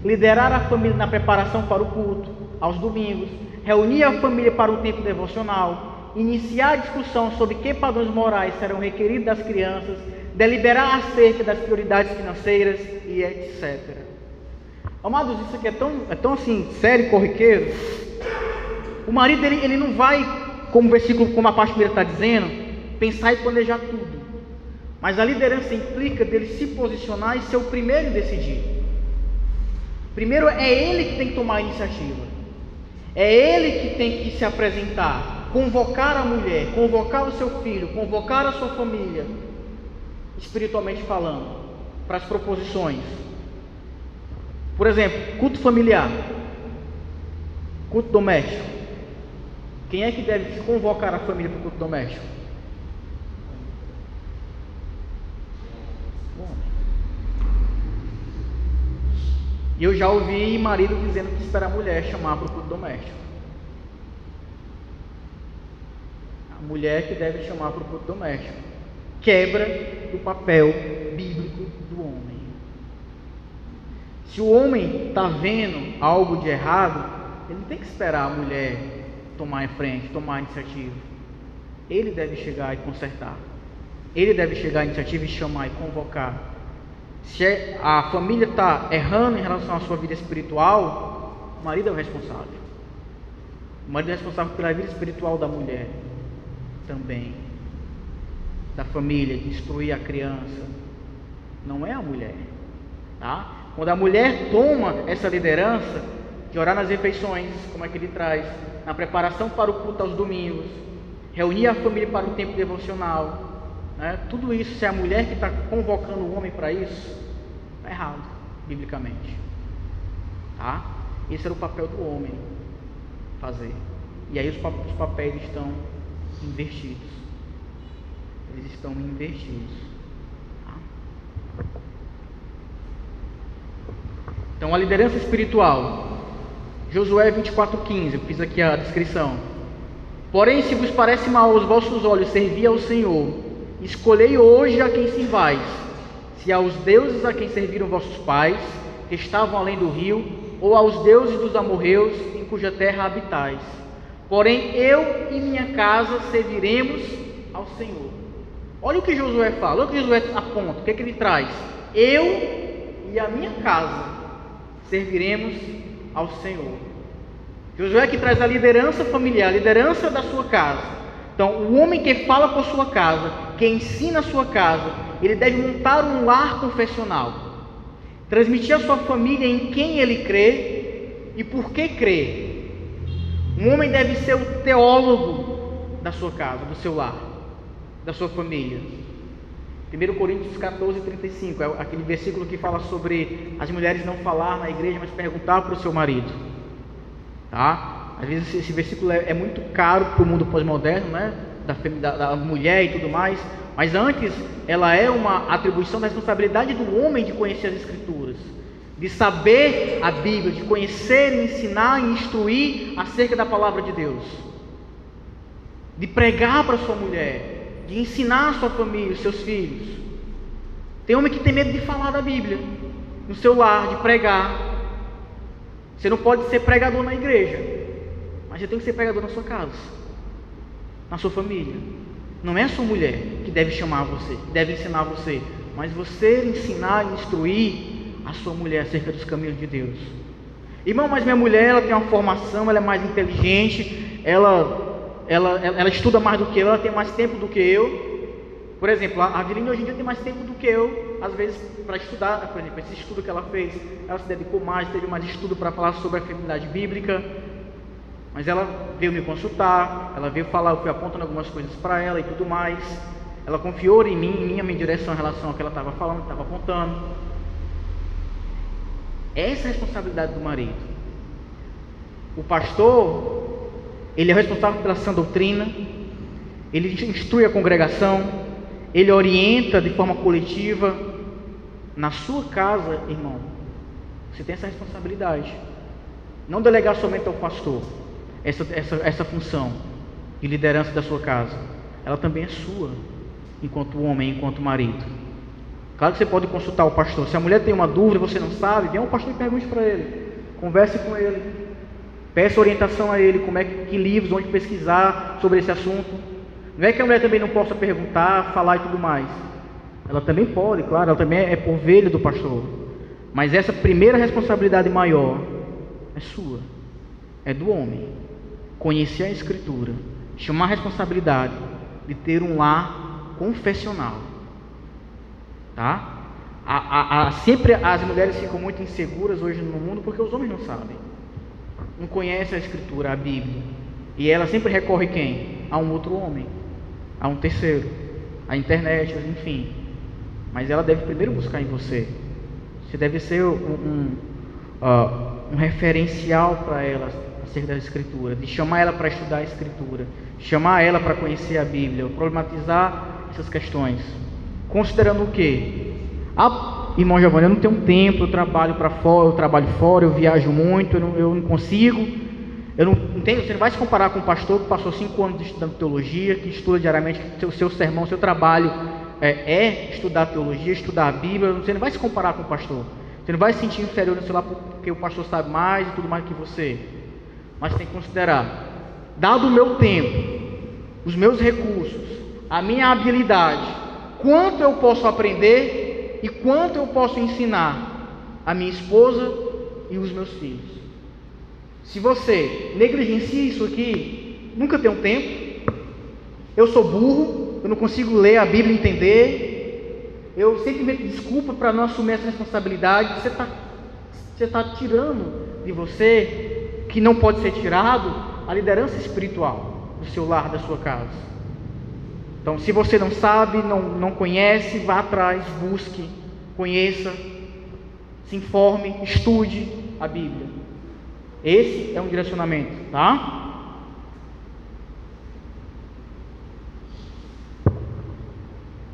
liderar a família na preparação para o culto, aos domingos, reunir a família para o tempo devocional, iniciar a discussão sobre que padrões morais serão requeridos das crianças, deliberar acerca das prioridades financeiras e etc. Amados, isso aqui é tão assim, sério e corriqueiro. O marido ele não vai, como o versículo, como a parte primeira está dizendo, pensar e planejar tudo. Mas a liderança implica dele se posicionar e ser o primeiro em decidir. Primeiro é ele que tem que tomar a iniciativa. É ele que tem que se apresentar, convocar a mulher, convocar o seu filho, convocar a sua família, espiritualmente falando, para as proposições. Por exemplo, culto familiar, culto doméstico. Quem é que deve convocar a família para o culto doméstico? E eu já ouvi marido dizendo que espera a mulher chamar para o culto doméstico. A mulher que deve chamar para o culto doméstico. Quebra do papel bíblico do homem. Se o homem está vendo algo de errado, ele não tem que esperar a mulher tomar a frente, tomar a iniciativa. Ele deve chegar e consertar. Ele deve chegar à iniciativa e chamar e convocar. Se a família está errando em relação à sua vida espiritual, o marido é o responsável. O marido é responsável pela vida espiritual da mulher também, da família, de instruir a criança. Não é a mulher, tá? Quando a mulher toma essa liderança de orar nas refeições, como é que ele traz, na preparação para o culto aos domingos, reunir a família para o tempo devocional, né? Tudo isso, se é a mulher que está convocando o homem para isso, está errado, biblicamente. Tá? Esse era o papel do homem fazer. E aí os papéis estão invertidos. Eles estão invertidos. Tá? Então, a liderança espiritual. Josué 24:15, eu fiz aqui a descrição. Porém, se vos parece mal aos vossos olhos servir ao Senhor, escolhei hoje a quem sirvais, se aos deuses a quem serviram vossos pais, que estavam além do rio, ou aos deuses dos amorreus, em cuja terra habitais. Porém, eu e minha casa serviremos ao Senhor. Olha o que Josué fala, olha o que Josué aponta, o que é que ele traz? Eu e a minha casa serviremos ao Senhor. Josué que traz a liderança familiar, a liderança da sua casa. Então, o homem que fala por sua casa, que ensina a sua casa, ele deve montar um lar confessional, transmitir à sua família em quem ele crê e por que crê. Um homem deve ser o teólogo da sua casa, do seu lar, da sua família. 1 Coríntios 14:35 é aquele versículo que fala sobre as mulheres não falar na igreja, mas perguntar para o seu marido. Tá? Às vezes esse versículo é muito caro para o mundo pós-moderno, né? Da mulher e tudo mais. Mas antes, ela é uma atribuição da responsabilidade do homem de conhecer as Escrituras, de saber a Bíblia, de conhecer, ensinar e instruir acerca da palavra de Deus, de pregar para sua mulher, de ensinar a sua família, os seus filhos. Tem homem que tem medo de falar da Bíblia no seu lar, de pregar. Você não pode ser pregador na igreja, mas você tem que ser pregador na sua casa, na sua família. Não é a sua mulher que deve chamar você, que deve ensinar você, mas você ensinar e instruir a sua mulher acerca dos caminhos de Deus. Irmão, mas minha mulher, ela tem uma formação, ela é mais inteligente, ela estuda mais do que eu, ela tem mais tempo do que eu. Por exemplo, a Avelina hoje em dia tem mais tempo do que eu, às vezes, para estudar. Por exemplo, esse estudo que ela fez, ela se dedicou mais, teve mais estudo para falar sobre a feminilidade bíblica. Mas ela veio me consultar, ela veio falar, eu fui apontando algumas coisas para ela e tudo mais. Ela confiou em mim, em minha direção em relação ao que ela estava falando, estava apontando. Essa é a responsabilidade do marido. O pastor, ele é responsável pela sã doutrina, ele instrui a congregação, ele orienta de forma coletiva. Na sua casa, irmão, você tem essa responsabilidade. Não delegar somente ao pastor essa função de liderança da sua casa. Ela também é sua, enquanto homem, enquanto marido. Claro que você pode consultar o pastor. Se a mulher tem uma dúvida, você não sabe, vem ao pastor e pergunte para ele. Converse com ele. Peça orientação a ele, como é que livros, onde pesquisar sobre esse assunto. Não é que a mulher também não possa perguntar, falar e tudo mais. Ela também pode, claro, ela também é ovelha do pastor. Mas essa primeira responsabilidade maior é sua, é do homem. Conhecer a Escritura, chamar a responsabilidade de ter um lar confessional. Tá? Sempre as mulheres ficam muito inseguras hoje no mundo porque os homens não sabem, não conhecem a Escritura, a Bíblia. E ela sempre recorre quem? A um outro homem, a um terceiro, a internet, enfim. Mas ela deve primeiro buscar em você. Você deve ser um referencial para ela acerca da Escritura, de chamar ela para estudar a Escritura, chamar ela para conhecer a Bíblia, problematizar essas questões. Considerando o quê? Irmão Giovanni, eu não tenho tempo, eu trabalho fora, eu viajo muito, eu não consigo. Eu não entendo, você não vai se comparar com um pastor que passou 5 anos estudando teologia, que estuda diariamente, o seu sermão, o seu trabalho é estudar teologia, estudar a Bíblia. Você não vai se comparar com o pastor. Você não vai se sentir inferior no seu lado porque o pastor sabe mais e tudo mais que você. Mas tem que considerar, dado o meu tempo, os meus recursos, a minha habilidade, quanto eu posso aprender e quanto eu posso ensinar a minha esposa e os meus filhos. Se você negligencia isso aqui, nunca tem um tempo. Eu sou burro, eu não consigo ler a Bíblia e entender. Eu sempre invento desculpa para não assumir essa responsabilidade. Você está tirando de você, que não pode ser tirado, a liderança espiritual. do seu lar, da sua casa. Então, se você não sabe, não conhece, vá atrás, busque, conheça, se informe, estude a Bíblia. Esse é um direcionamento, tá?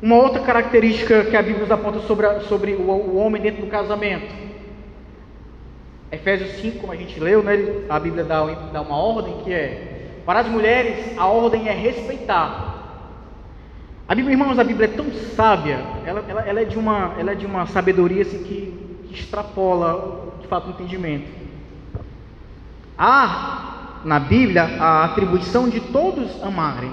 Uma outra característica que a Bíblia nos aponta sobre o homem dentro do casamento. Efésios 5, como a gente leu, né, a Bíblia dá uma ordem que é: para as mulheres, a ordem é respeitar. A Bíblia, irmãos, a Bíblia é tão sábia, ela é de uma sabedoria assim, que extrapola, de fato, o entendimento. Há na Bíblia a atribuição de todos amarem.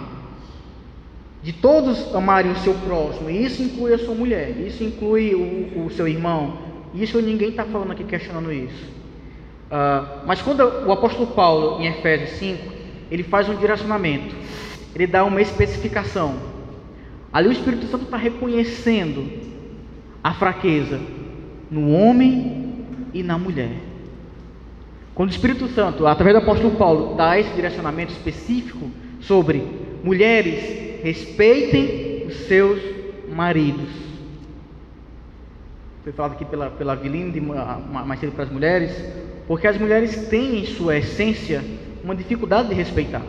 De todos amarem o seu próximo, e isso inclui a sua mulher, isso inclui o seu irmão. Isso ninguém está falando aqui questionando isso. Mas quando o apóstolo Paulo, em Efésios 5, ele faz um direcionamento, ele dá uma especificação. Ali o Espírito Santo está reconhecendo a fraqueza no homem e na mulher. Quando o Espírito Santo, através do apóstolo Paulo, dá esse direcionamento específico sobre mulheres, respeitem os seus maridos. Foi falado aqui pela Avelina, mais cedo para as mulheres, porque as mulheres têm em sua essência uma dificuldade de respeitar.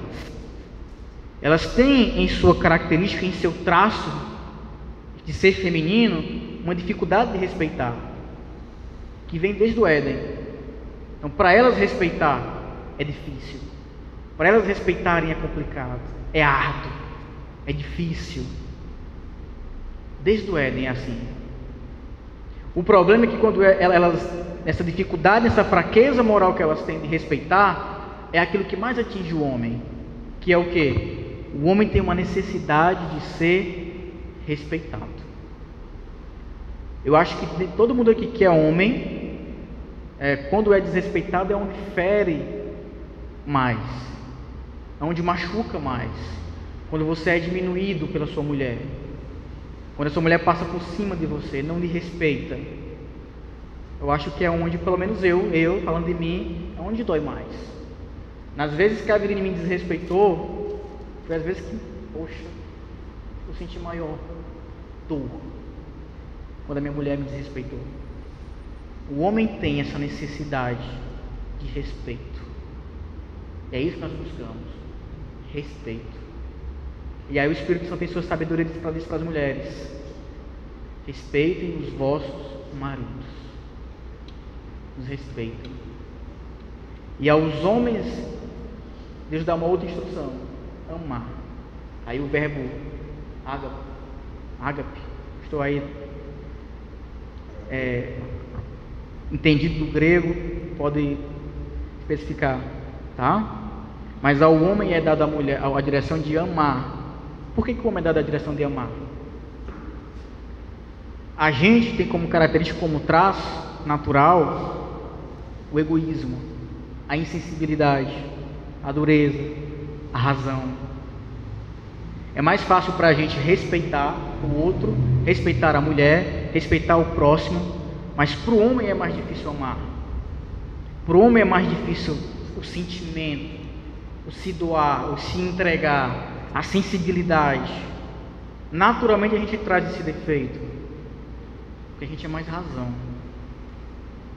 Elas têm em sua característica, em seu traço de ser feminino, uma dificuldade de respeitar, que vem desde o Éden. Então, para elas respeitar é difícil. Para elas respeitarem é complicado, é árduo, é difícil. Desde o Éden é assim. O problema é que quando essa dificuldade, essa fraqueza moral que elas têm de respeitar, é aquilo que mais atinge o homem, que é o quê? O homem tem uma necessidade de ser respeitado. Eu acho que todo mundo aqui que é homem, quando é desrespeitado, é onde fere mais, é onde machuca mais. Quando você é diminuído pela sua mulher, quando a sua mulher passa por cima de você, não lhe respeita, eu acho que é onde, pelo menos eu falando de mim, é onde dói mais. Nas vezes que a Avelina me desrespeitou, foi as vezes que, poxa, eu senti maior dor quando a minha mulher me desrespeitou. O homem tem essa necessidade de respeito. É isso que nós buscamos, respeito. E aí o Espírito Santo tem sua sabedoria de trazer isso para as mulheres: respeitem os vossos maridos. Nos respeitem. E aos homens, Deus dá uma outra instrução: amar. Aí o verbo ágape, estou aí entendido do grego, pode especificar, tá? Mas ao homem é dada a mulher a direção de amar. Por que o homem é dado a direção de amar? A gente tem como característica, como traço natural, o egoísmo, a insensibilidade, a dureza, a razão. É mais fácil para a gente respeitar o outro, respeitar a mulher, respeitar o próximo, mas para o homem é mais difícil amar. Para o homem é mais difícil o sentimento, o se doar, o se entregar, a sensibilidade. Naturalmente a gente traz esse defeito, porque a gente é mais razão,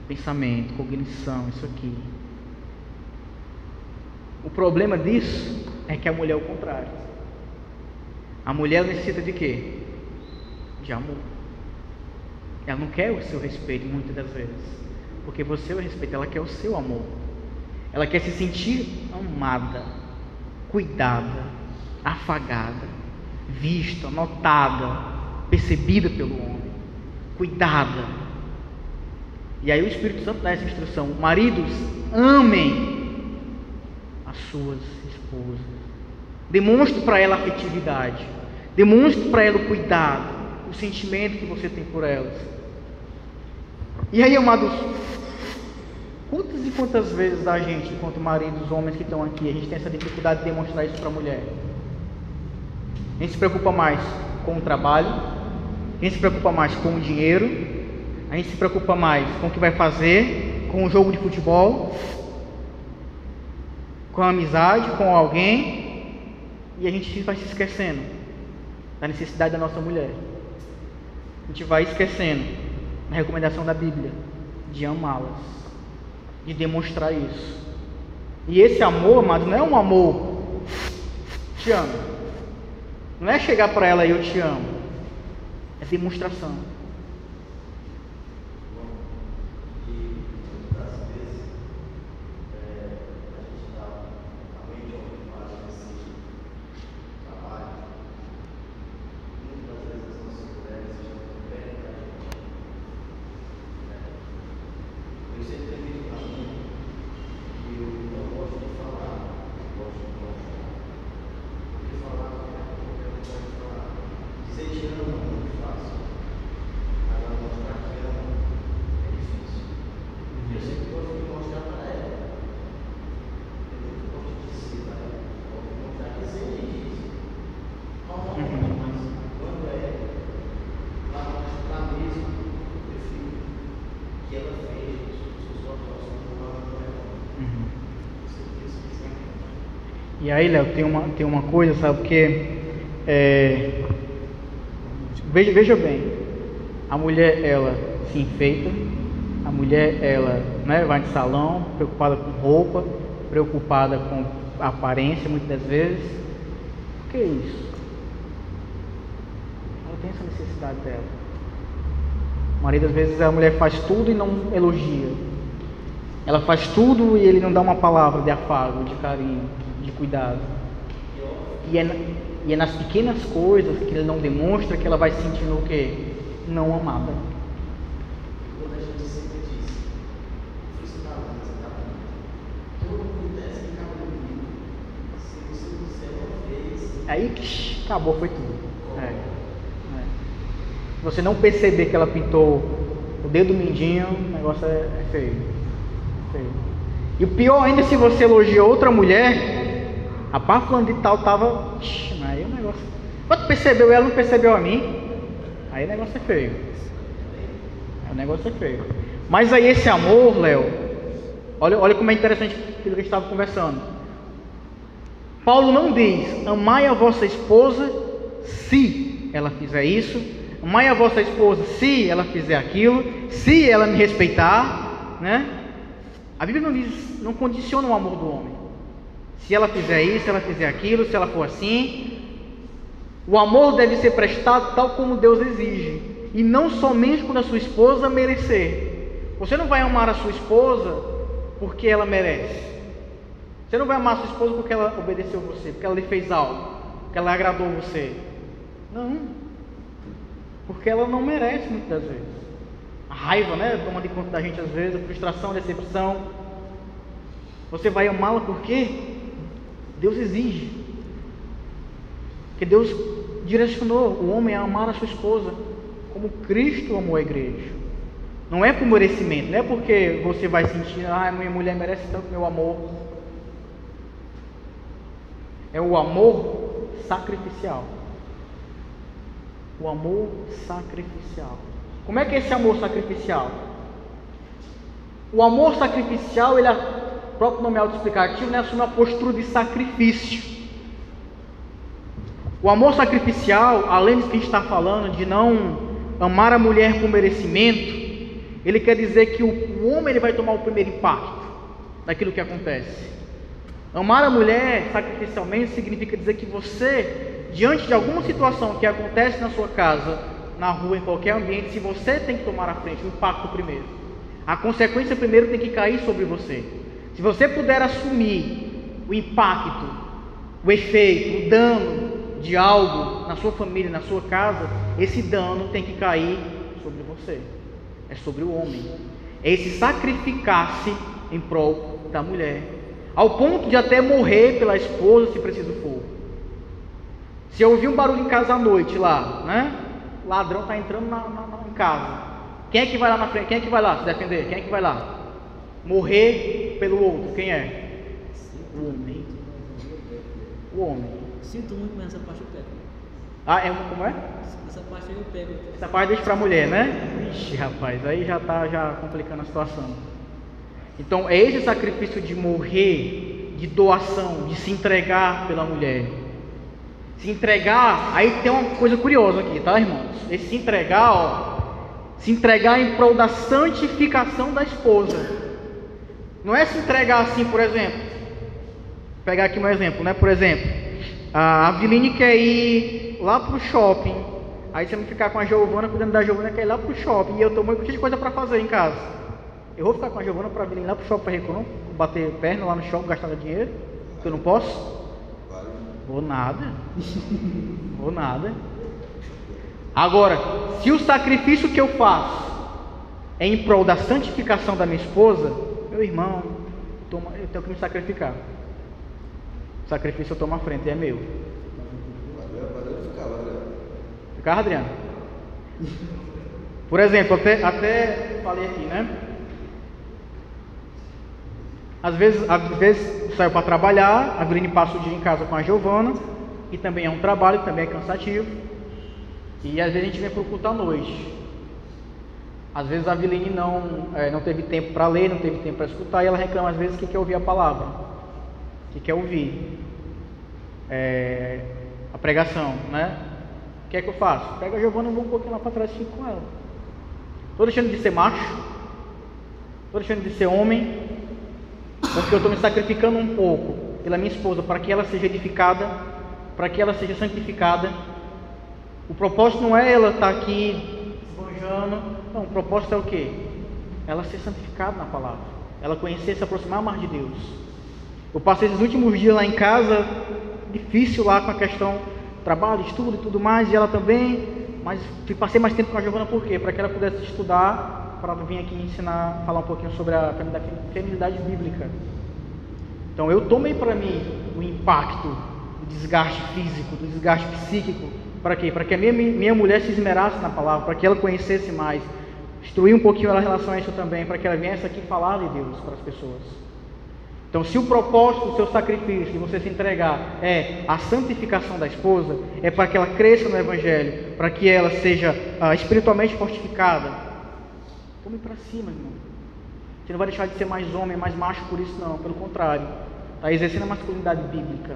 pensamento, cognição, isso aqui. O problema disso é que a mulher é o contrário. A mulher necessita de quê? De amor. Ela não quer o seu respeito muitas das vezes, porque você o respeita, ela quer o seu amor. Ela quer se sentir amada, cuidada, afagada, vista, notada, percebida pelo homem, cuidada. E aí o Espírito Santo dá essa instrução: maridos, amem as suas esposas, demonstre para ela a afetividade, demonstre para ela o cuidado, o sentimento que você tem por elas. E aí, amados, quantas e quantas vezes a gente, enquanto maridos, homens que estão aqui, a gente tem essa dificuldade de demonstrar isso para a mulher? A gente se preocupa mais com o trabalho, a gente se preocupa mais com o dinheiro, a gente se preocupa mais com o que vai fazer, com o jogo de futebol, com a amizade, com alguém, e a gente vai se esquecendo da necessidade da nossa mulher. A gente vai esquecendo da recomendação da Bíblia de amá-las, de demonstrar isso. E esse amor, amados, não é um amor te amo, não é chegar para ela e eu te amo, é demonstração. E aí, Léo, tem uma coisa, sabe, porque veja bem, a mulher, ela se enfeita, a mulher, ela, né, vai de salão, preocupada com roupa, preocupada com aparência, muitas das vezes. Por que isso? Ela tem essa necessidade dela. A maioria das vezes a mulher faz tudo e não elogia. Ela faz tudo e ele não dá uma palavra de afago, de carinho, de cuidado. E é nas pequenas coisas que ele não demonstra que ela vai se sentindo o quê? Não amada. Quando a gente sempre diz, você está lá, todo mundo desce e acaba comigo. Se você disser uma vez. Aí acabou, foi tudo. Se você não perceber que ela pintou o dedo mindinho, o negócio é feio. E o pior ainda, se você elogia outra mulher, rapaz, falando de tal, tava. Aí o negócio. Quando percebeu ela, não percebeu a mim. Aí o negócio é feio. Mas aí esse amor, Léo, olha como é interessante aquilo que a gente estava conversando. Paulo não diz: amai a vossa esposa se ela fizer isso, amai a vossa esposa se ela fizer aquilo, se ela me respeitar, né? A Bíblia não diz, não condiciona o amor do homem. Se ela fizer isso, se ela fizer aquilo, se ela for assim, o amor deve ser prestado tal como Deus exige, e não somente quando a sua esposa merecer. Você não vai amar a sua esposa porque ela merece. Você não vai amar a sua esposa porque ela obedeceu você, porque ela lhe fez algo, porque ela agradou você. Não, porque ela não merece muitas vezes. A raiva, né, toma de conta da gente às vezes, a frustração, a decepção. Você vai amá-la porque Deus exige. Porque Deus direcionou o homem a amar a sua esposa como Cristo amou a igreja. Não é por merecimento, não é porque você vai sentir, minha mulher merece tanto meu amor. É o amor sacrificial. O amor sacrificial. Como é que é esse amor sacrificial? O amor sacrificial, ele, o próprio nome autoexplicativo, né, assume uma postura de sacrifício. O amor sacrificial, além disso que a gente está falando, de não amar a mulher com merecimento, ele quer dizer que o homem ele vai tomar o primeiro impacto daquilo que acontece. Amar a mulher sacrificialmente significa dizer que você, diante de alguma situação que acontece na sua casa, na rua, em qualquer ambiente, se você tem que tomar a frente, o impacto primeiro, a consequência primeiro tem que cair sobre você. Se você puder assumir o impacto, o efeito, o dano de algo na sua família, na sua casa, esse dano tem que cair sobre você. É sobre o homem. É esse sacrificar-se em prol da mulher, ao ponto de até morrer pela esposa, se preciso for. Se eu ouvir um barulho em casa à noite lá, né? O ladrão está entrando em casa. Quem é que vai lá na frente? Quem é que vai lá se defender? Quem é que vai lá? Morrer pelo outro. Quem é? O homem. O homem. Sinto muito, mas essa parte eu pego. Como é? Essa parte aí eu pego. Essa parte deixa para a mulher, né? Ixi, rapaz, aí já está complicando a situação. Então é esse sacrifício de morrer, de doação, de se entregar pela mulher. Se entregar, aí tem uma coisa curiosa aqui, tá, irmãos? Esse se entregar, ó, se entregar em prol da santificação da esposa. Não é se entregar assim, por exemplo. Vou pegar aqui um exemplo, né? Por exemplo, a Aviline quer ir lá pro shopping. Aí você vai ficar com a Giovana, cuidando da Giovana, quer ir lá pro shopping. E eu tô muito cheio de coisa para fazer em casa. Eu vou ficar com a Giovana para vir lá pro shopping para Recon, bater perna lá no shopping, gastar dinheiro, que eu não posso? Vou nada. Vou nada. Agora, se o sacrifício que eu faço é em prol da santificação da minha esposa, meu irmão, eu tenho que me sacrificar. O sacrifício eu tomo à frente, é meu. Ficava, Adriano? Por exemplo, até falei aqui, né? Às vezes saio para trabalhar, a Aviline passa o dia em casa com a Giovana, e também é um trabalho, também é cansativo. E às vezes a gente vem para o culto à noite. Às vezes a Aviline não teve tempo para ler, não teve tempo para escutar, e ela reclama às vezes que quer ouvir a palavra, que quer ouvir a pregação, né? O que é que eu faço? Pego a Giovana e vou um pouquinho lá para trás e fico com ela. Estou deixando de ser macho, estou deixando de ser homem, porque eu estou me sacrificando um pouco pela minha esposa, para que ela seja edificada, para que ela seja santificada. O propósito não é ela estar aqui esbanjando, não, o propósito é o quê? Ela ser santificada na palavra, ela conhecer, se aproximar mais de Deus. Eu passei esses últimos dias lá em casa, difícil lá com a questão trabalho, estudo e tudo mais, e ela também, mas passei mais tempo com a Giovana, por quê? Para que ela pudesse estudar, para vir aqui ensinar, falar um pouquinho sobre a feminilidade bíblica. Então eu tomei para mim o impacto do desgaste físico, do desgaste psíquico. Para quê? Para que a minha mulher se esmerasse na palavra, para que ela conhecesse mais, instruir um pouquinho ela em relação a isso também, para que ela viesse aqui falar de Deus para as pessoas. Então, se o propósito do seu sacrifício, de você se entregar, é a santificação da esposa, é para que ela cresça no Evangelho, para que ela seja espiritualmente fortificada, tome para cima, irmão. Você não vai deixar de ser mais homem, mais macho por isso, não. Pelo contrário, está exercendo a masculinidade bíblica,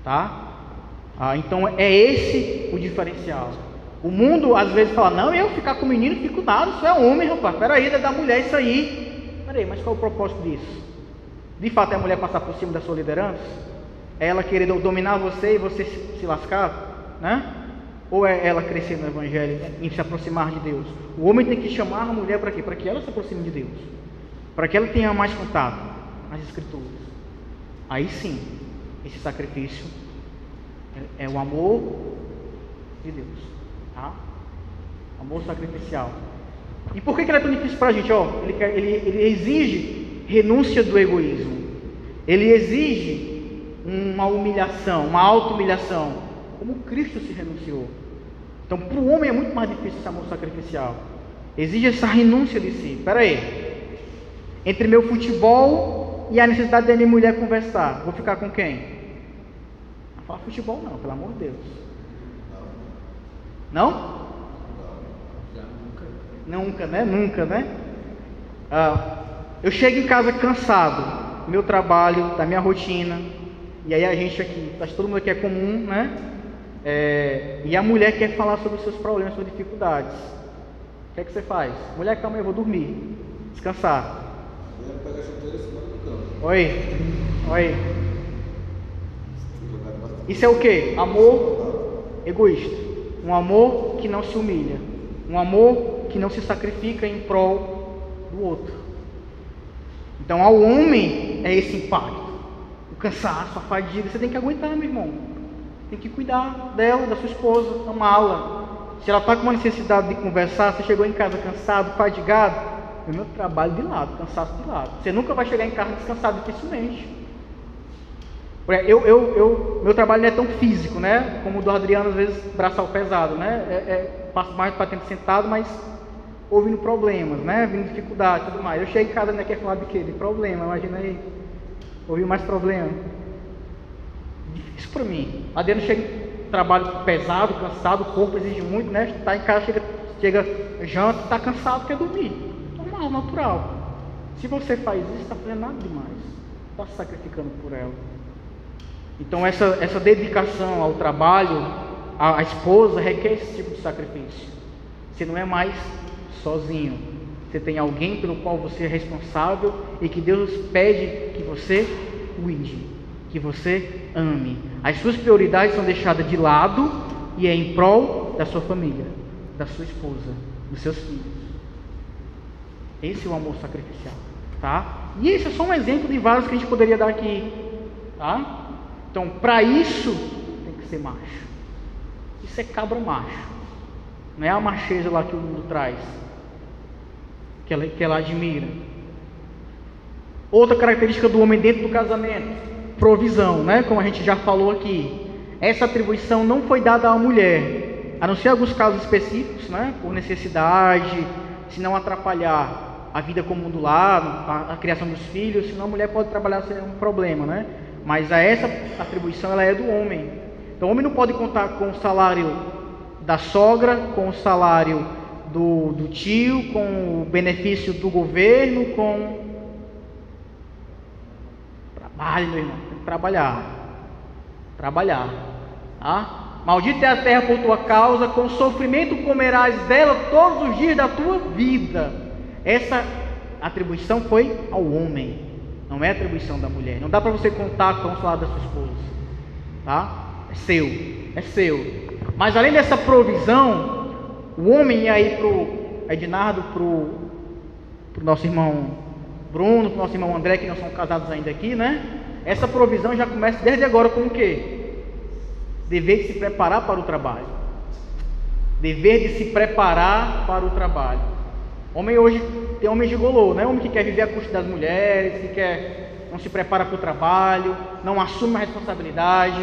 tá? Então é esse o diferencial. O mundo às vezes fala, não, eu ficar com o menino fico nada, isso é homem, rapaz, peraí, é da mulher isso aí. Peraí, mas qual é o propósito disso? De fato é a mulher passar por cima da sua liderança? É ela querer dominar você e você se lascar, né? Ou é ela crescer no Evangelho e se aproximar de Deus? O homem tem que chamar a mulher para quê? Para que ela se aproxime de Deus, para que ela tenha mais contato nas Escrituras. Aí sim, esse sacrifício é o amor de Deus, tá? Amor sacrificial. E por que ele é tão difícil para a gente? Ele exige renúncia do egoísmo. Ele exige uma humilhação, uma auto-humilhação, como Cristo se renunciou. Então, para o homem é muito mais difícil esse amor sacrificial. Exige essa renúncia de si. Espera aí. Entre meu futebol e a necessidade da minha mulher conversar, vou ficar com quem? Não fala futebol não, pelo amor de Deus. Não? Nunca, né? Nunca, né? Eu chego em casa cansado do meu trabalho, da minha rotina, e aí a gente aqui, todo mundo aqui é comum, né? E a mulher quer falar sobre os seus problemas, suas dificuldades. O que é que você faz? Mulher, calma aí, eu vou dormir, descansar. Pega a chuteira e se bota no campo. Oi. Isso é o que? Amor egoísta. Um amor que não se humilha. Um amor que não se sacrifica em prol do outro. Então, ao homem é esse impacto. O cansaço, a fadiga. Você tem que aguentar, meu irmão. Tem que cuidar dela, da sua esposa, amá-la. Se ela está com uma necessidade de conversar, você chegou em casa cansado, fadigado, é meu trabalho de lado, cansaço de lado. Você nunca vai chegar em casa descansado, dificilmente. Meu trabalho não é tão físico, né? Como o do Adriano, às vezes, braçal pesado, né? Passo mais para tempo sentado, mas ouvindo problemas, né? Vindo dificuldade e tudo mais. Eu chego em casa, né? Quer falar de quê? De problema, imagina aí. Ouvir mais problema. Difícil para mim. Adriano chega em trabalho pesado, cansado, o corpo exige muito, né? Está em casa, chega janta, está cansado, quer dormir. Normal, natural. Se você faz isso, está fazendo nada demais. Está se sacrificando por ela. Então essa dedicação ao trabalho, a esposa requer esse tipo de sacrifício. Você não é mais sozinho. Você tem alguém pelo qual você é responsável e que Deus pede que você cuide, que você ame. As suas prioridades são deixadas de lado e é em prol da sua família, da sua esposa, dos seus filhos. Esse é o amor sacrificial, tá? E esse é só um exemplo de vários que a gente poderia dar aqui, tá? Então, para isso, tem que ser macho. Isso é cabra macho. Não é a macheza lá que o mundo traz, que ela admira. Outra característica do homem dentro do casamento: provisão, né? Como a gente já falou aqui. Essa atribuição não foi dada à mulher, a não ser alguns casos específicos, né? Por necessidade, se não atrapalhar a vida comum do lar, a criação dos filhos, senão a mulher pode trabalhar sem nenhum problema, né? Mas essa atribuição ela é do homem. Então o homem não pode contar com o salário da sogra, com o salário do tio, com o benefício do governo, com... Trabalhe, meu irmão, tem que trabalhar, tá? Maldita é a terra por tua causa, com sofrimento comerás dela todos os dias da tua vida. Essa atribuição foi ao homem, não é atribuição da mulher. Não dá para você contar com o salário da sua esposa, tá? É seu. Mas além dessa provisão, o homem ia aí pro Ednardo, pro nosso irmão Bruno, pro nosso irmão André, que não são casados ainda aqui, né? Essa provisão já começa desde agora com o quê? Dever de se preparar para o trabalho. Dever de se preparar para o trabalho. Homem hoje tem homem gigolô, né? Homem que quer viver à custa das mulheres, que não se prepara para o trabalho, não assume a responsabilidade.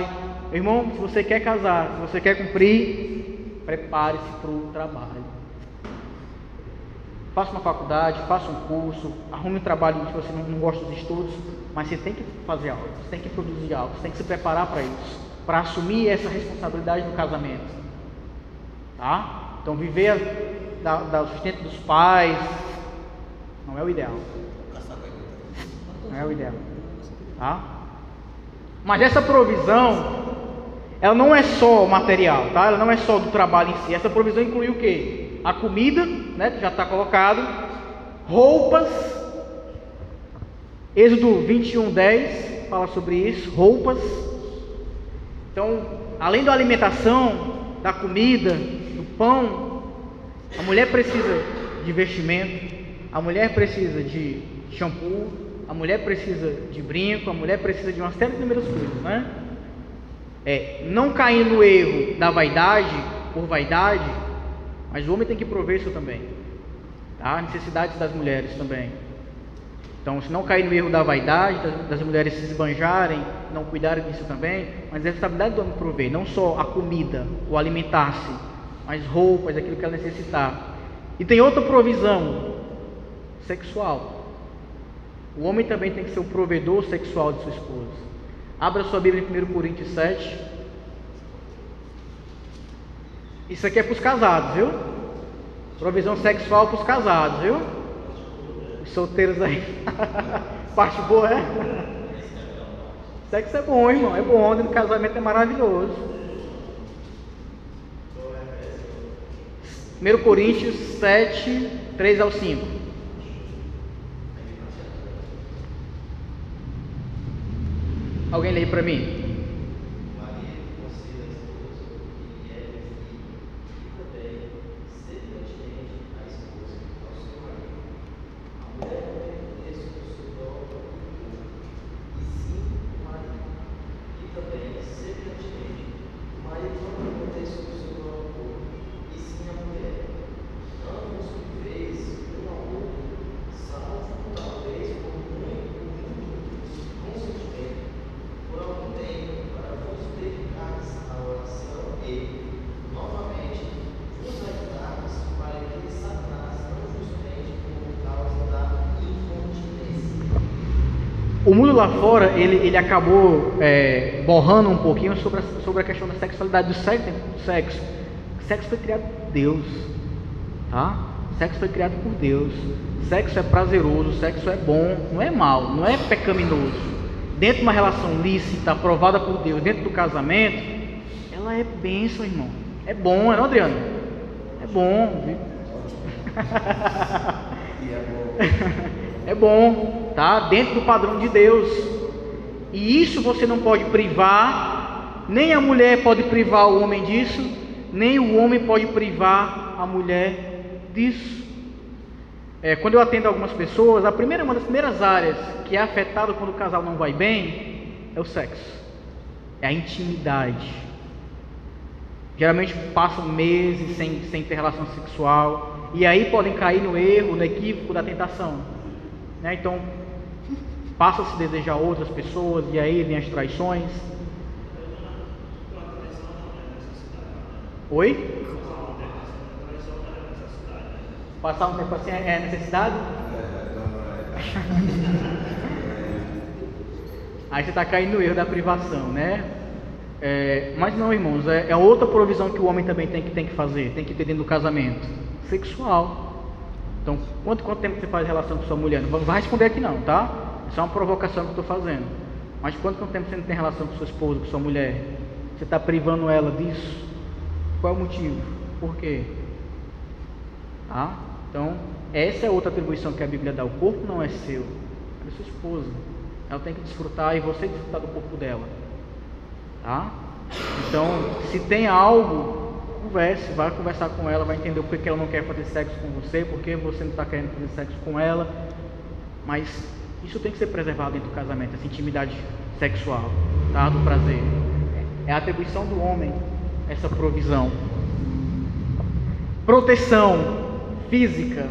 Meu irmão, se você quer casar, se você quer cumprir, prepare-se para o trabalho. Faça uma faculdade, faça um curso, arrume um trabalho em que você não gosta dos estudos, mas você tem que fazer algo, você tem que produzir algo, você tem que se preparar para isso, para assumir essa responsabilidade no casamento, tá? Então viver do sustento dos pais não é o ideal, tá? Mas essa provisão, ela não é só material, tá? Ela não é só do trabalho em si. Essa provisão inclui o quê? A comida, né, que já está colocado, roupas. Êxodo 21:10 fala sobre isso, roupas. Então, além da alimentação, da comida, do pão, a mulher precisa de vestimento, a mulher precisa de shampoo, a mulher precisa de brinco, a mulher precisa de uma série de inúmeras coisas, né? Não cair no erro da vaidade, por vaidade, mas o homem tem que prover isso também, tá? Necessidades das mulheres também. Então, se não cair no erro da vaidade, das mulheres se esbanjarem, não cuidarem disso também, mas a responsabilidade do homem prover, não só a comida, o alimentar-se, mas roupas, aquilo que ela necessitar. E tem outra provisão, sexual. O homem também tem que ser o provedor sexual de sua esposa. Abra sua Bíblia em 1 Coríntios 7. Isso aqui é para os casados, viu? Provisão sexual para os casados, viu? Os solteiros aí. Parte boa, é? Sexo é bom, irmão. É bom. No casamento é maravilhoso. 1 Coríntios 7, 3 ao 5. Alguém lê para mim? O mundo lá fora, ele acabou borrando um pouquinho sobre a questão da sexualidade, do sexo. O sexo foi criado por Deus, tá? O sexo foi criado por Deus. O sexo é prazeroso, o sexo é bom, não é mal, não é pecaminoso. dentro de uma relação lícita, aprovada por Deus, dentro do casamento, ela é bênção, irmão. É bom, não, Adriano? É bom, viu? É bom, tá? Dentro do padrão de Deus. E isso você não pode privar, nem a mulher pode privar o homem disso, nem o homem pode privar a mulher disso. Quando eu atendo algumas pessoas, uma das primeiras áreas que é afetada quando o casal não vai bem é o sexo, é a intimidade. Geralmente passam meses sem ter relação sexual, e aí podem cair no erro, no equívoco da tentação, né? Então passa a se desejar outras pessoas, e aí vem as traições. Oi? Passar um tempo assim é necessidade? Aí você está caindo no erro da privação, né? Mas não, irmãos, é outra provisão que o homem também tem que fazer, tem que ter dentro do casamento: sexual. Então, quanto tempo você faz relação com sua mulher? Não vai responder aqui não, tá? Isso é uma provocação que eu estou fazendo. Mas quanto tempo você não tem relação com sua esposa, com sua mulher? Você está privando ela disso? Qual é o motivo? Por quê? Tá? Então, essa é outra atribuição que a Bíblia dá. O corpo não é seu, é da sua esposa. Ela tem que desfrutar e você desfrutar do corpo dela. Tá? Então, se tem algo, converse, vai conversar com ela, vai entender por que ela não quer fazer sexo com você, por que você não está querendo fazer sexo com ela. Mas isso tem que ser preservado dentro do casamento, essa intimidade sexual, tá? Do prazer. É a atribuição do homem, essa provisão. Proteção física.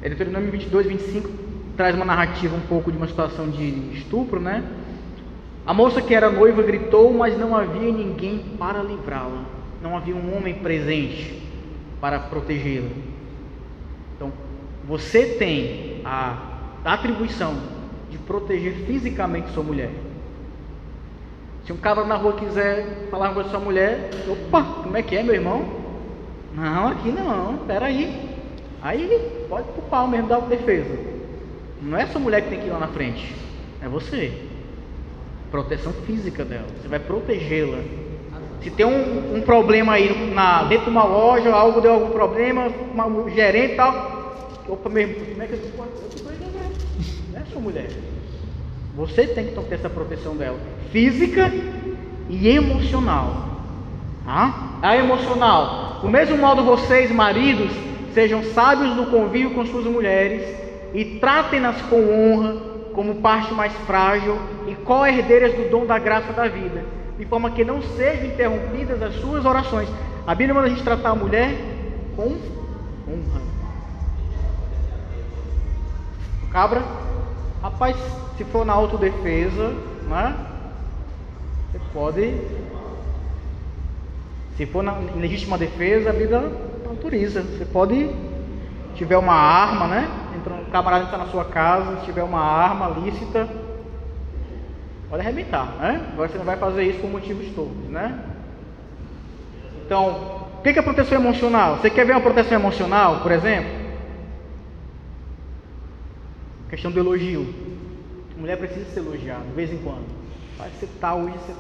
Deuteronômio 22, 25 traz uma narrativa um pouco de uma situação de estupro, né? A moça que era noiva gritou, mas não havia ninguém para livrá-la. Não havia um homem presente para protegê-la. Então, você tem a atribuição de proteger fisicamente sua mulher. Se um cabra na rua quiser falar com a sua mulher, opa, como é que é, meu irmão? Não, aqui não, peraí. Aí pode pro pau mesmo, dar defesa. Não é a sua mulher que tem que ir lá na frente, é você. Proteção física dela, você vai protegê-la. Se tem um problema aí dentro de uma loja, algo deu algum problema, um gerente e tal, opa, meu irmão, como é que eu tô resolvendo? Não é a sua mulher. Você tem que ter essa proteção dela, física e emocional. Tá? A emocional, do mesmo modo vocês, maridos, sejam sábios no convívio com suas mulheres e tratem-nas com honra, como parte mais frágil e co-herdeiras do dom da graça da vida, de forma que não sejam interrompidas as suas orações. A Bíblia manda a gente tratar a mulher com honra. Cabra, rapaz, se for na autodefesa, né? Você pode. Se for em legítima defesa, a Bíblia autoriza. Você pode, se tiver uma arma, né? Um camarada está na sua casa, se tiver uma arma lícita, pode arrebentar, né? Agora você não vai fazer isso por motivos torpes, né? Então, o que é proteção emocional? Você quer ver uma proteção emocional, por exemplo? Questão do elogio. A mulher precisa ser elogiada de vez em quando. Você está hoje, você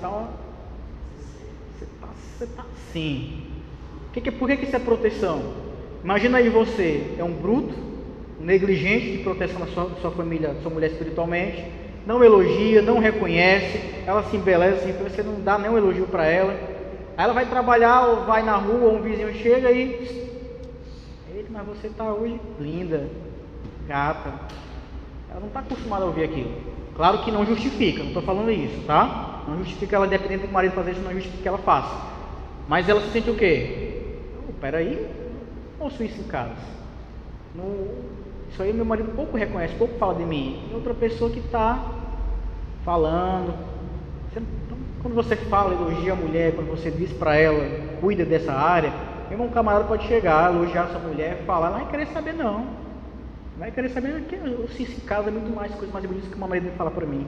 está assim. Por que isso é proteção? Imagina aí você, é um bruto, um negligente de proteção da sua família, da sua mulher espiritualmente, não elogia, não reconhece, ela se embeleza, então você não dá nenhum elogio para ela. Aí ela vai trabalhar ou vai na rua, ou um vizinho chega e... mas você está hoje linda, gata. Ela não está acostumada a ouvir aquilo. Claro que não justifica, não estou falando isso, tá? Não justifica ela, dependendo do marido fazer isso, não justifica que ela faça. Mas ela se sente o quê? Peraí, não ouço isso em casa. Isso aí meu marido pouco reconhece, pouco fala de mim. E outra pessoa que está falando. Então, quando você fala, elogia a mulher, quando você diz para ela, cuida dessa área, mesmo um camarada pode chegar, elogiar sua mulher, falar, não vai querer saber não. Não vai querer saber que se em casa é muito mais coisa mais bonita que o meu marido fala para mim.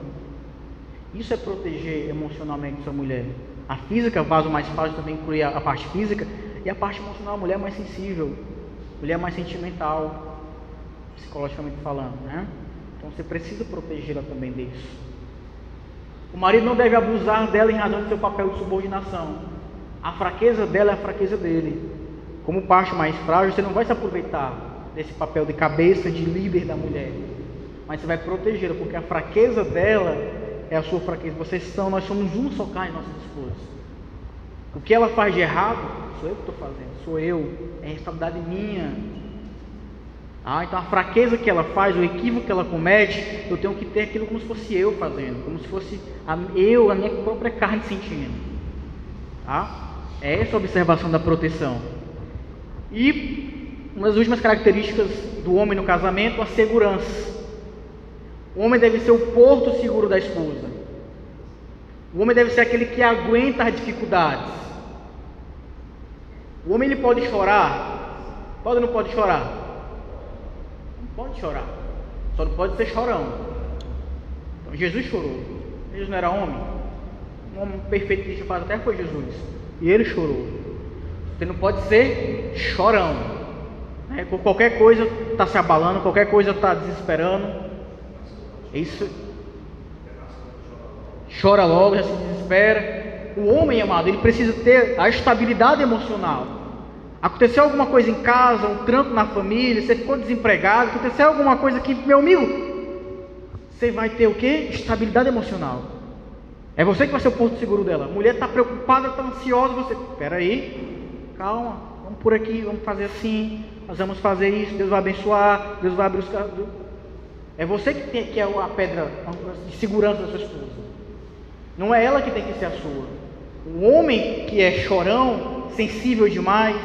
Isso é proteger emocionalmente sua mulher. A física, vaso mais fácil, também inclui a parte física, e a parte emocional, a mulher é mais sensível, a mulher é mais sentimental, psicologicamente falando, né? Então você precisa protegê-la também disso. O marido não deve abusar dela em razão do seu papel de subordinação. A fraqueza dela é a fraqueza dele. Como parte mais frágil, você não vai se aproveitar desse papel de cabeça, de líder da mulher, mas você vai protegê-la, porque a fraqueza dela é a sua fraqueza. Nós somos um só carne, nossas esposas. O que ela faz de errado, sou eu que estou fazendo, sou eu, é responsabilidade minha. Então a fraqueza que ela faz, o equívoco que ela comete, eu tenho que ter aquilo como se fosse eu fazendo, como se fosse a minha própria carne sentindo. É essa a observação da proteção. E uma das últimas características do homem no casamento, a segurança. O homem deve ser o porto seguro da esposa. O homem deve ser aquele que aguenta as dificuldades. O homem ele pode chorar? Pode ou não pode chorar? Não pode chorar. Só não pode ser chorão. Então, Jesus chorou. Jesus não era homem? Um homem perfeito que faz até foi Jesus. E ele chorou. Você não pode ser chorão. Por qualquer coisa está se abalando, qualquer coisa está desesperando. Isso. Chora logo, já se desespera. O homem, amado, ele precisa ter a estabilidade emocional. Aconteceu alguma coisa em casa, um trampo na família, você ficou desempregado, aconteceu alguma coisa aqui, meu amigo, você vai ter o quê? Estabilidade emocional. É você que vai ser o porto seguro dela. A mulher está preocupada, está ansiosa, você, espera aí, calma, vamos por aqui, vamos fazer assim, nós vamos fazer isso, Deus vai abençoar, Deus vai abrir os caminhos. É você que é a pedra de segurança da sua esposa. Não é ela que tem que ser a sua. O homem que é chorão, sensível demais,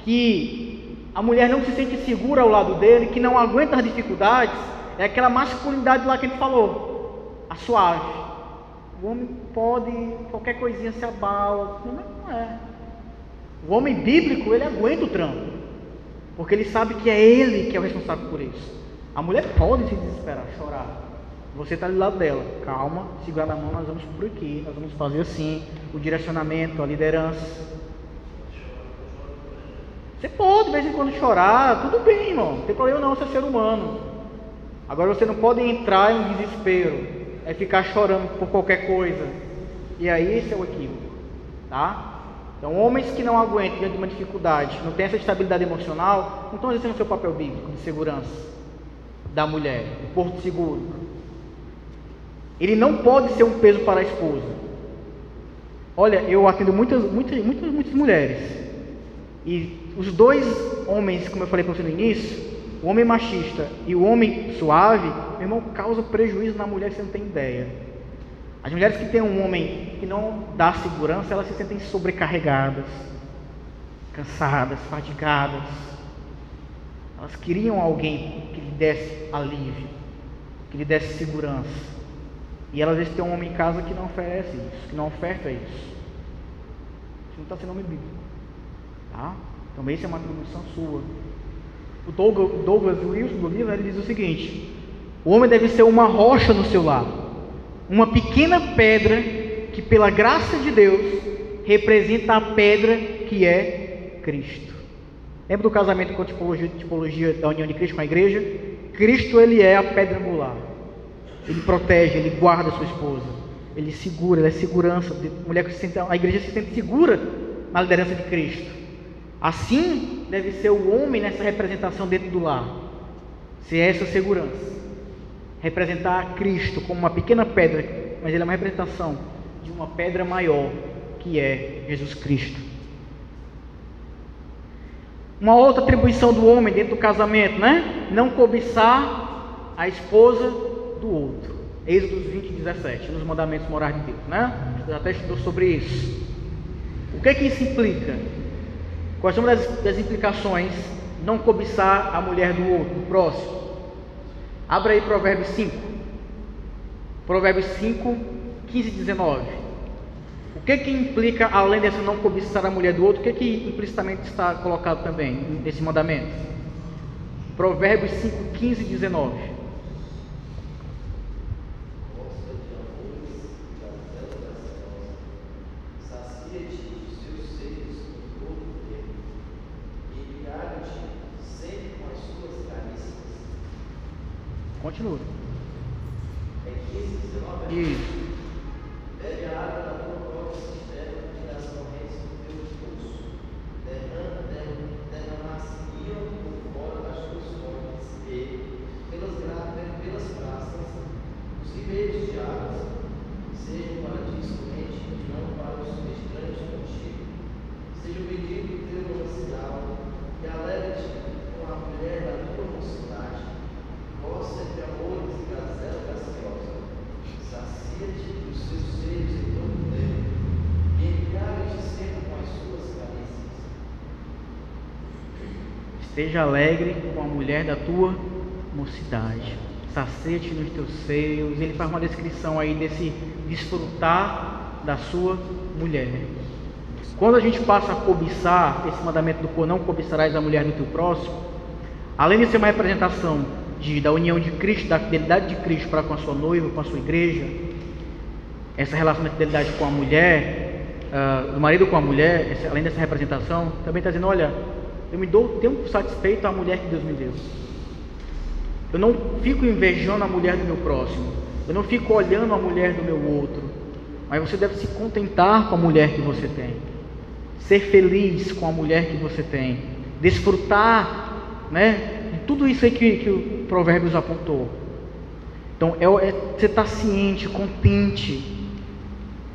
que a mulher não se sente segura ao lado dele, que não aguenta as dificuldades, é aquela masculinidade lá que ele falou, a suave. O homem pode, qualquer coisinha se abala, não é. O homem bíblico, ele aguenta o trampo, porque ele sabe que é ele que é o responsável por isso. A mulher pode se desesperar, chorar. Você está do lado dela, calma, segura na mão, nós vamos por aqui, nós vamos fazer assim, o direcionamento, a liderança. Você pode de vez em quando chorar, tudo bem, irmão, não tem problema não, você é ser humano. Agora você não pode entrar em desespero, ficar chorando por qualquer coisa. E aí esse é o equívoco, tá? Então homens que não aguentam diante de uma dificuldade, não têm essa estabilidade emocional, não estão exercendo o seu papel bíblico de segurança da mulher, o porto seguro. Ele não pode ser um peso para a esposa. Olha, eu atendo muitas mulheres, e os dois homens, como eu falei para você no início, o homem machista e o homem suave, meu irmão, causa prejuízo na mulher que você não tem ideia. As mulheres que têm um homem que não dá segurança, elas se sentem sobrecarregadas, cansadas, fatigadas. Elas queriam alguém que lhe desse alívio, que lhe desse segurança. E elas às vezes têm um homem em casa que não oferece isso, que não oferta isso. Isso não está sendo homem bíblico, tá? Então isso é uma atribuição sua. O Douglas Wilson do livro, ele diz o seguinte: o homem deve ser uma rocha no seu lar, uma pequena pedra que pela graça de Deus representa a pedra que é Cristo. Lembra do casamento com a tipologia da união de Cristo com a igreja? Cristo, ele é a pedra angular. Ele protege, ele guarda a sua esposa, ele segura, ele é segurança. A igreja se sente segura na liderança de Cristo. Assim deve ser o homem nessa representação dentro do lar, ser essa segurança, representar Cristo como uma pequena pedra, mas ele é uma representação de uma pedra maior, que é Jesus Cristo. Uma outra atribuição do homem dentro do casamento, né? Não cobiçar a esposa do outro. Êxodo 20:17, nos mandamentos morais de Deus, né? Já até estudou sobre isso. O que isso implica? Quais são das implicações não cobiçar a mulher do outro, do próximo? Abra aí Provérbios 5. Provérbios 5, 15 e 19. O que implica, além dessa não cobiçar a mulher do outro, o que implicitamente está colocado também nesse mandamento? Provérbios 5, 15 e 19. Continua. É 15, 19? Isso. Seja alegre com a mulher da tua mocidade. Sacia-te nos teus seios. Ele faz uma descrição aí desse desfrutar da sua mulher. Quando a gente passa a cobiçar esse mandamento do não cobiçarás a mulher do teu próximo, além de ser uma representação da união de Cristo, da fidelidade de Cristo para com a sua noiva, com a sua igreja, essa relação da fidelidade com a mulher, do marido com a mulher, além dessa representação, também está dizendo, olha, eu me dou tempo satisfeito à mulher que Deus me deu. Eu não fico invejando a mulher do meu próximo, eu não fico olhando a mulher do meu outro, mas você deve se contentar com a mulher que você tem, ser feliz com a mulher que você tem, desfrutar, né, de tudo isso aí que o Provérbios apontou. Então você está ciente, contente.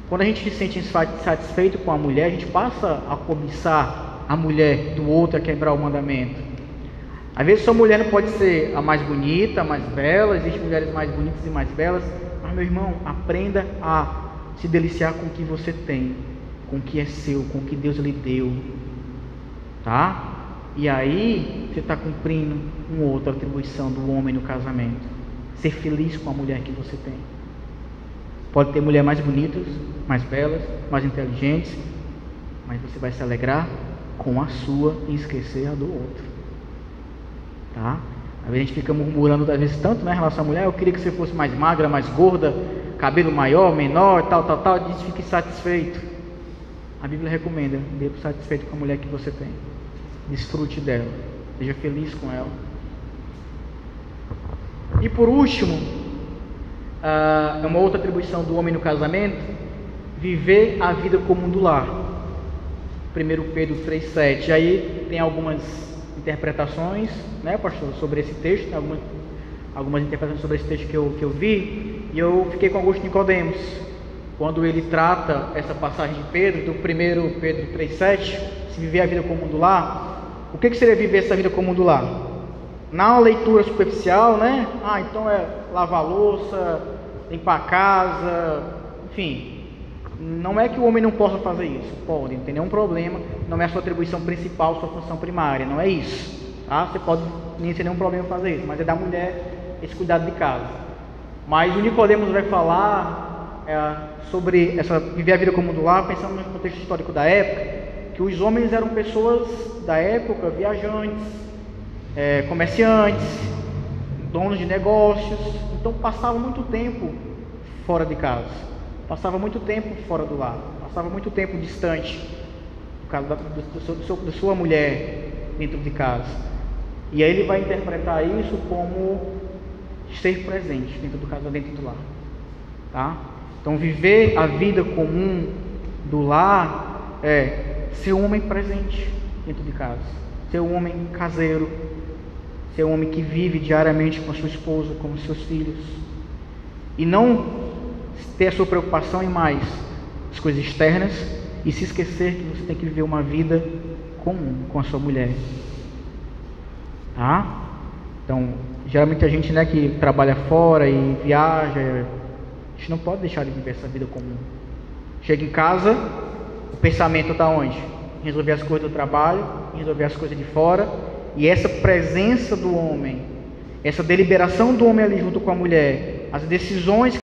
Quando a gente se sente satisfeito com a mulher, a gente passa a cobiçar a mulher do outro, a quebrar o mandamento. Às vezes sua mulher não pode ser a mais bonita, a mais bela, existem mulheres mais bonitas e mais belas, mas meu irmão, aprenda a se deliciar com o que você tem, com o que é seu, com o que Deus lhe deu, tá? E aí você está cumprindo uma outra atribuição do homem no casamento, ser feliz com a mulher que você tem. Pode ter mulheres mais bonitas, mais belas, mais inteligentes, mas você vai se alegrar com a sua e esquecer a do outro, tá? Às vezes a gente fica murmurando às vezes tanto, né, em relação à mulher, eu queria que você fosse mais magra, mais gorda, cabelo maior, menor, tal, diz, fique satisfeito. A Bíblia recomenda, dê satisfeito com a mulher que você tem, desfrute dela, seja feliz com ela. E por último, é uma outra atribuição do homem no casamento, viver a vida comum do lar. 1 Pedro 3,7. Aí tem algumas interpretações, né, pastor, sobre esse texto, tem algumas interpretações sobre esse texto que eu vi, e eu fiquei com Augusto Nicodemos, quando ele trata essa passagem de Pedro, do 1 Pedro 3,7, se viver a vida comum do lar. O que seria viver essa vida comum do lar? Na leitura superficial, né? Então é lavar louça, limpar a casa, enfim. Não é que o homem não possa fazer isso, pode, não tem nenhum problema, não é a sua atribuição principal, sua função primária, não é isso, tá? Você pode nem ter nenhum problema fazer isso, mas é da mulher esse cuidado de casa. Mas o Nicodemos vai falar sobre viver a vida comum do lar, pensando no contexto histórico da época, que os homens eram pessoas da época, viajantes, comerciantes, donos de negócios, então passavam muito tempo fora de casa, passava muito tempo fora do lar, passava muito tempo distante da sua mulher dentro de casa. E aí ele vai interpretar isso como ser presente dentro do casamento, dentro do lar, tá? Então viver a vida comum do lar é ser um homem presente dentro de casa, ser um homem caseiro, ser um homem que vive diariamente com a sua esposa, com os seus filhos, e não ter a sua preocupação em mais as coisas externas e se esquecer que você tem que viver uma vida comum com a sua mulher, tá? Então, geralmente a gente, né, que trabalha fora e viaja, a gente não pode deixar de viver essa vida comum. Chega em casa, o pensamento está onde? Em resolver as coisas do trabalho, em resolver as coisas de fora, e essa presença do homem, essa deliberação do homem ali junto com a mulher, as decisões